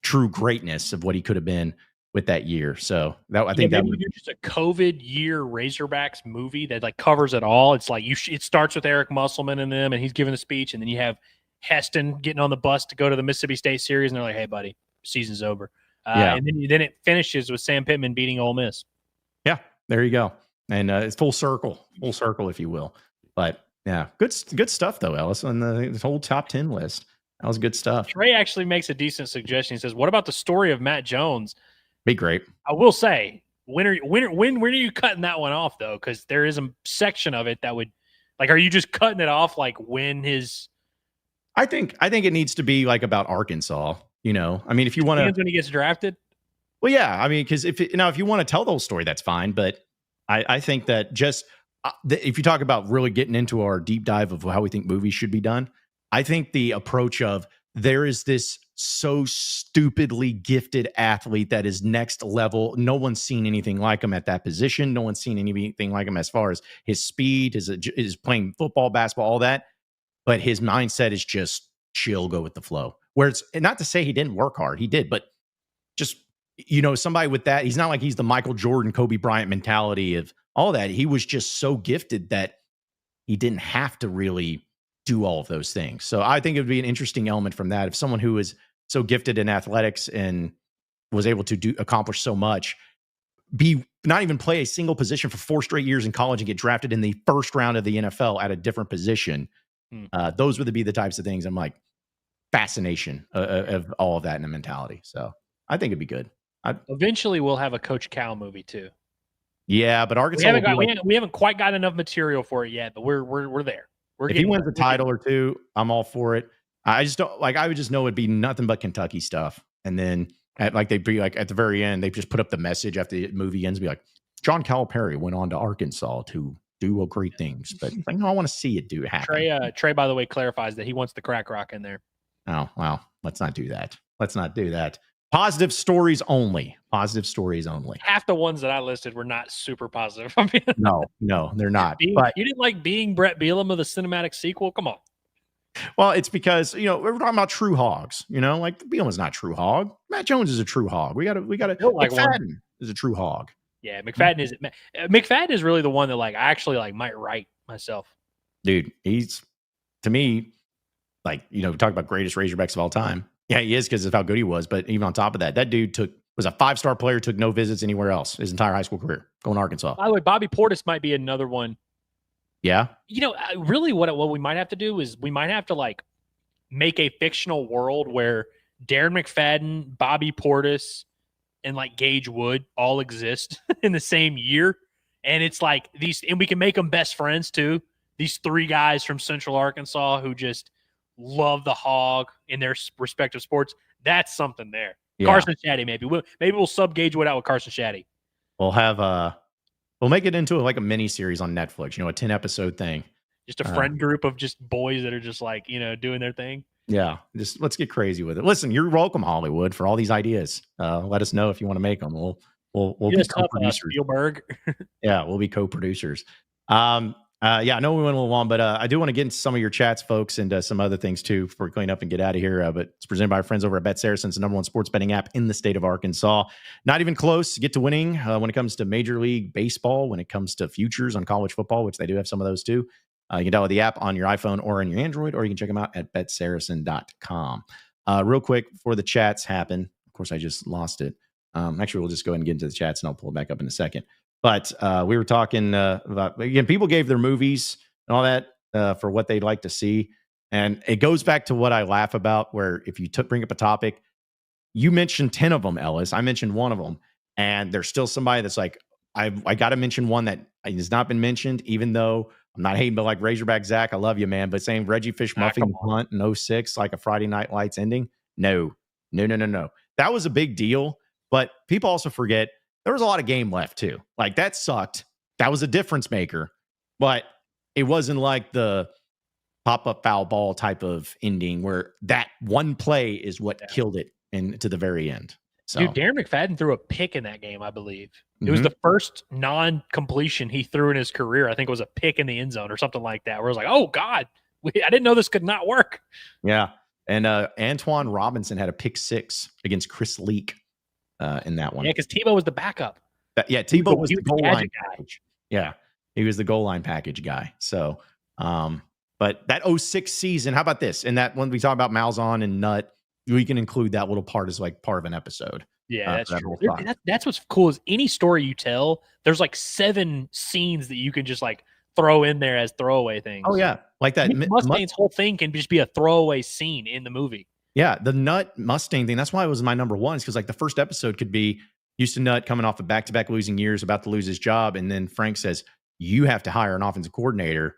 true greatness of what he could have been with that year. So I think that would be just a COVID year Razorbacks movie that like covers it all. It's like it starts with Eric Musselman and them, and he's giving a speech, and then you have Heston getting on the bus to go to the Mississippi State series, and they're like, "Hey, buddy, season's over." And then it finishes with Sam Pittman beating Ole Miss. Yeah, there you go, and it's full circle, if you will. But yeah, good stuff though, Ellis, on the whole top 10 list. That was good stuff. Trey actually makes a decent suggestion. He says, "What about the story of Matt Jones?" Be great. I will say, when are you cutting that one off though? Because there is a section of it that would, like, are you just cutting it off like when his? I think it needs to be like about Arkansas. If you want to, when he gets drafted. Well, yeah, because if you want to tell the whole story, that's fine. But I think that just if you talk about really getting into our deep dive of how we think movies should be done, I think the approach of there is this so stupidly gifted athlete that is next level. No one's seen anything like him at that position. No one's seen anything like him as far as his speed, his playing football, basketball, all that. But his mindset is just chill, go with the flow. Where it's not to say he didn't work hard. He did, but just, somebody with that, he's not like he's the Michael Jordan, Kobe Bryant mentality of all that. He was just so gifted that he didn't have to really do all of those things. So I think it would be an interesting element from that. If someone who is so gifted in athletics and was able to accomplish so much, not even play a single position for 4 straight years in college and get drafted in the first round of the NFL at a different position. Those would be the types of things I'm like fascination of all of that in the mentality. So I think it'd be good. Eventually we'll have a Coach Cal movie too. Yeah, but Arkansas we haven't quite got enough material for it yet, but we're there. If he wins a title or two, I'm all for it. I just don't I would just know it'd be nothing but Kentucky stuff. And then they'd be like at the very end, they just put up the message after the movie ends, be like, John Calipari went on to Arkansas to do great things. But I want to see it happen. Trey, by the way, clarifies that he wants the crack rock in there. Oh, well, let's not do that. Positive stories only. Half the ones that I listed were not super positive. No, they're not. You didn't like being Brett Bielema of the cinematic sequel? Come on. Well, it's because, we're talking about true hogs, like Bielema's not a true hog. Matt Jones is a true hog. We got to McFadden is a true hog. Yeah. McFadden is really the one that I actually might write myself. Dude, he's, to me, talk about greatest Razorbacks of all time. Yeah, he is because of how good he was. But even on top of that, that dude was a 5-star player, took no visits anywhere else his entire high school career, going to Arkansas. By the way, Bobby Portis might be another one. Yeah. Really what we might have to do is we might have to make a fictional world where Darren McFadden, Bobby Portis, and Gage Wood all exist in the same year. And it's these, and we can make them best friends too. These 3 guys from Central Arkansas who just love the hog in their respective sports. That's something there. Yeah. Carson Shaddy, maybe we'll sub Gage Wood out with Carson Shaddy. We'll make it into a mini series on Netflix, a 10-episode thing. Just a friend group of just boys that are just doing their thing. Yeah. Just let's get crazy with it. Listen, you're welcome, Hollywood, for all these ideas. Let us know if you want to make them. We'll be co-producers. Spielberg. Yeah, we'll be co-producers. I know we went a little long, but I do want to get into some of your chats, folks, and some other things too before we clean up and get out of here. But it's presented by our friends over at BetSaracen, the #1 sports betting app in the state of Arkansas. Not even close to get to winning when it comes to Major League Baseball, when it comes to futures on college football, which they do have some of those too. You can download the app on your iPhone or on your Android, or you can check them out at BetSaracen.com. Real quick, before the chats happen, of course, I just lost it. Actually, we'll just go ahead and get into the chats, and I'll pull it back up in a second. But we were talking about, again, people gave their movies and all that for what they'd like to see. And it goes back to what I laugh about, where if you bring up a topic, you mentioned 10 of them, Ellis. I mentioned one of them. And there's still somebody that's like, I got to mention one that has not been mentioned, even though I'm not hating, but like Razorback Zach, I love you, man. But saying Reggie Fish muffing the punt in 06, like a Friday Night Lights ending. No. That was a big deal. But people also forget there was a lot of game left too. Like that sucked. That was a difference maker. But it wasn't like the pop-up foul ball type of ending where that one play is what killed it and to the very end. So, dude, Darren McFadden threw a pick in that game, I believe. It was the first non-completion he threw in his career. I think it was a pick in the end zone or something like that, where it was like, oh, God, I didn't know this could not work. Yeah. And Antoine Robinson had a pick 6 against Chris Leak in that one. Yeah, because Tebow was the backup. Tebow was the goal line package. Yeah, he was the goal line package guy. So, but that 06 season, how about this? And that when we talk about Malzahn and Nutt, we can include that little part as like part of an episode. Yeah, that's true. That's what's cool is any story you tell, there's like 7 scenes that you can just like throw in there as throwaway things. Oh, yeah. Like that. Mustang's whole thing can just be a throwaway scene in the movie. Yeah, the Nutt Mustang thing. That's why it was my number one. Is because like the first episode could be Houston Nutt coming off of back-to-back losing years, about to lose his job. And then Frank says, you have to hire an offensive coordinator.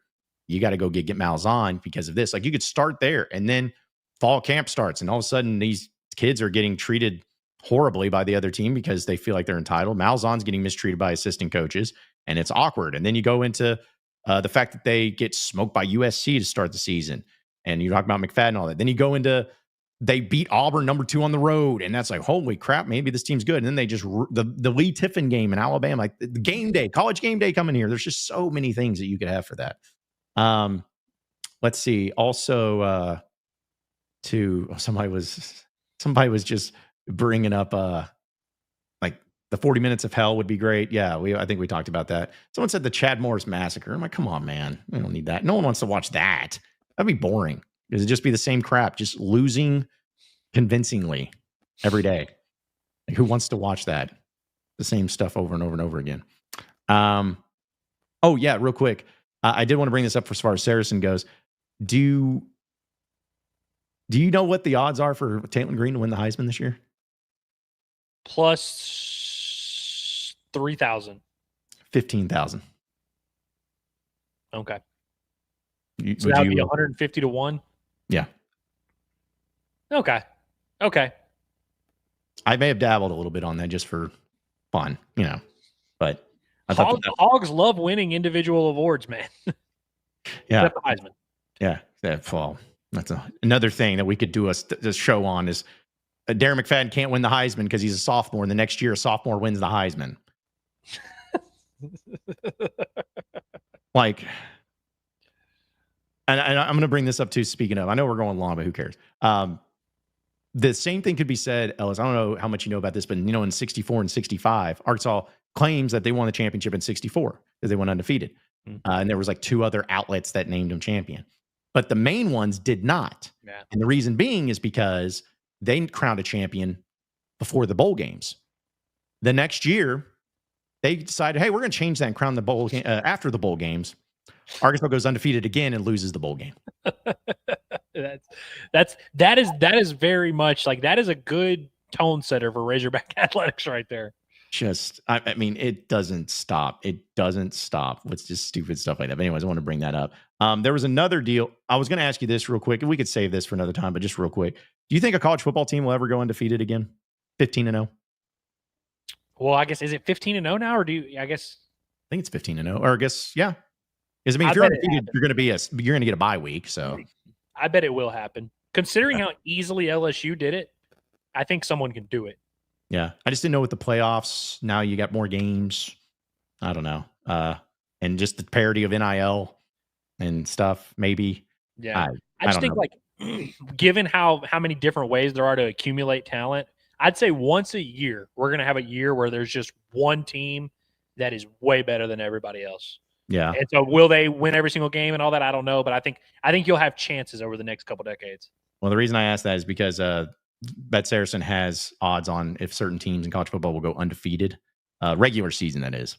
You got to go get Malzahn because of this. Like you could start there. And then fall camp starts. And all of a sudden these kids are getting treated horribly by the other team because they feel like they're entitled. Malzahn's getting mistreated by assistant coaches. And it's awkward. And then you go into the fact that they get smoked by USC to start the season. And you talk about McFadden and all that. Then you go into they beat Auburn number 2 on the road. And that's like, holy crap, maybe this team's good. And then they just, the Lee Tiffin game in Alabama, like the game day, college game day coming here. There's just so many things that you could have for that. Let's see. Also, somebody was just bringing up, like the 40 Minutes of Hell would be great. Yeah. I think we talked about that. Someone said the Chad Morris Massacre. I'm like, come on, man. We don't need that. No one wants to watch that. That'd be boring. It'd just be the same crap, just losing convincingly every day. Like, who wants to watch that? The same stuff over and over and over again. Oh, yeah, real quick. I did want to bring this up for as far as SARACEN goes. Do you know what the odds are for Taylor Green to win the Heisman this year? Plus 3,000. 15,000. Okay. So that would be 150 to 1? Yeah. Okay. I may have dabbled a little bit on that just for fun, but I thought Hogs love winning individual awards, man. Yeah. Except the Heisman. Yeah. Well, that's another thing that we could do a show on is Darren McFadden can't win the Heisman because he's a sophomore, and the next year a sophomore wins the Heisman. Like, and I'm going to bring this up too. Speaking of, I know we're going long, but who cares? The same thing could be said, Ellis. I don't know how much you know about this, but in 64 and 65, Arkansas claims that they won the championship in 64 because they went undefeated. And there was like 2 other outlets that named them champion, but the main ones did not. Yeah. And the reason being is because they crowned a champion before the bowl games. The next year, they decided, hey, we're going to change that and crown the bowl game after the bowl games. Arkansas goes undefeated again and loses the bowl game. that is very much like, that is a good tone setter for Razorback athletics right there. I mean, it doesn't stop. What's just stupid stuff like that. But anyways, I want to bring that up. There was another deal. I was going to ask you this real quick, and we could save this for another time, but just real quick. Do you think a college football team will ever go undefeated again? 15-0? Well, I guess, is it 15-0 now, or I think it's 15-0, or I guess, yeah. Because I mean, if you're undefeated, you're going to get a bye week. So I bet it will happen. Considering how easily LSU did it, I think someone can do it. Yeah, I just didn't know with the playoffs. Now you got more games. I don't know, and just the parity of NIL and stuff. Maybe. Yeah, I just think like, given how many different ways there are to accumulate talent, I'd say once a year we're gonna have a year where there's just one team that is way better than everybody else. Yeah. And so will they win every single game and all that? I don't know, but I think you'll have chances over the next couple decades. Well, the reason I asked that is because BetSaracen has odds on if certain teams in college football will go undefeated, regular season, that is.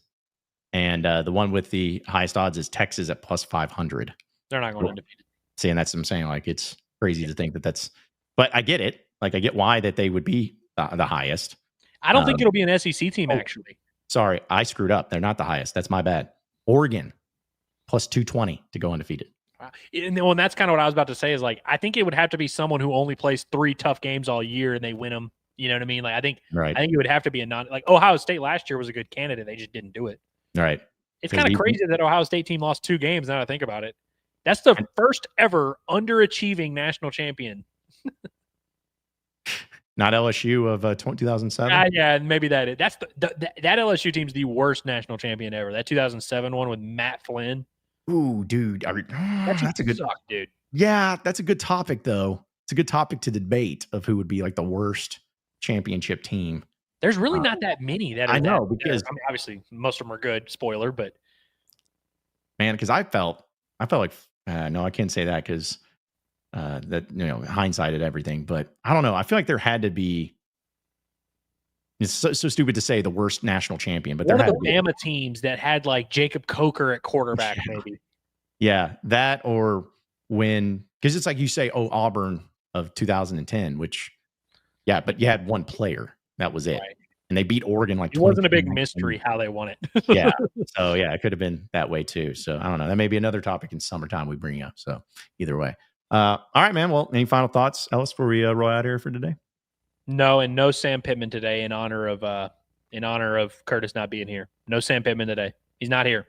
And the one with the highest odds is Texas at plus 500. They're not going undefeated. See, and that's what I'm saying. Like, it's crazy to think that that's, but I get it. Like, I get why that they would be the highest. I don't think it'll be an SEC team, actually. Sorry, I screwed up. They're not the highest. That's my bad. Oregon, plus 220 to go undefeated. And that's kind of what I was about to say is, like, I think it would have to be someone who only plays 3 tough games all year and they win them. You know what I mean? Like, I think it would have to be a like Ohio State last year was a good candidate. They just didn't do it. Right. It's kind of crazy that Ohio State team lost 2 games now that I think about it. That's the first ever underachieving national champion. Not LSU of 2007? Yeah, maybe that. That's that LSU team's the worst national champion ever. That 2007 one with Matt Flynn. Ooh, dude. That's a good dude. Yeah, that's a good topic, though. It's a good topic to debate of who would be like the worst championship team. There's really not that many that are I know, because I mean, obviously most of them are good. Spoiler, but man, because I felt like no, I can't say that because that hindsight at everything. But I don't know. I feel like there had to be. It's so stupid to say the worst national champion, but one there of had the Bama teams that had like Jacob Coker at quarterback, maybe. Yeah, that or when, because it's like you say, Auburn of 2010, which, yeah, but you had one player. That was it. Right. And they beat Oregon like it wasn't a big mystery how they won it. Yeah. So, yeah, it could have been that way too. So, I don't know. That may be another topic in summertime we bring up. So, either way. All right, man. Well, any final thoughts, Ellis, before we roll out here for today? No, and no Sam Pittman today in honor of Curtis not being here. No Sam Pittman today. He's not here.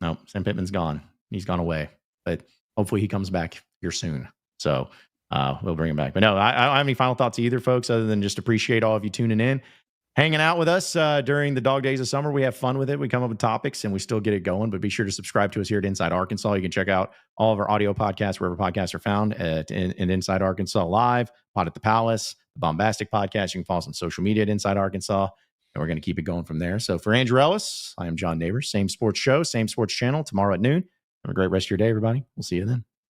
No, Sam Pittman's gone. He's gone away. But hopefully he comes back here soon. So we'll bring him back. But no, I don't have any final thoughts either, folks, other than just appreciate all of you tuning in, hanging out with us during the dog days of summer. We have fun with it. We come up with topics and we still get it going. But be sure to subscribe to us here at Inside Arkansas. You can check out all of our audio podcasts wherever podcasts are found at Inside Arkansas Live, Pod at the Palace, the Bombastic Podcast. You can follow us on social media at Inside Arkansas. And we're going to keep it going from there. So for Andrew Ellis, I am John Neighbors. Same sports show, same sports channel tomorrow at noon. Have a great rest of your day, everybody. We'll see you then.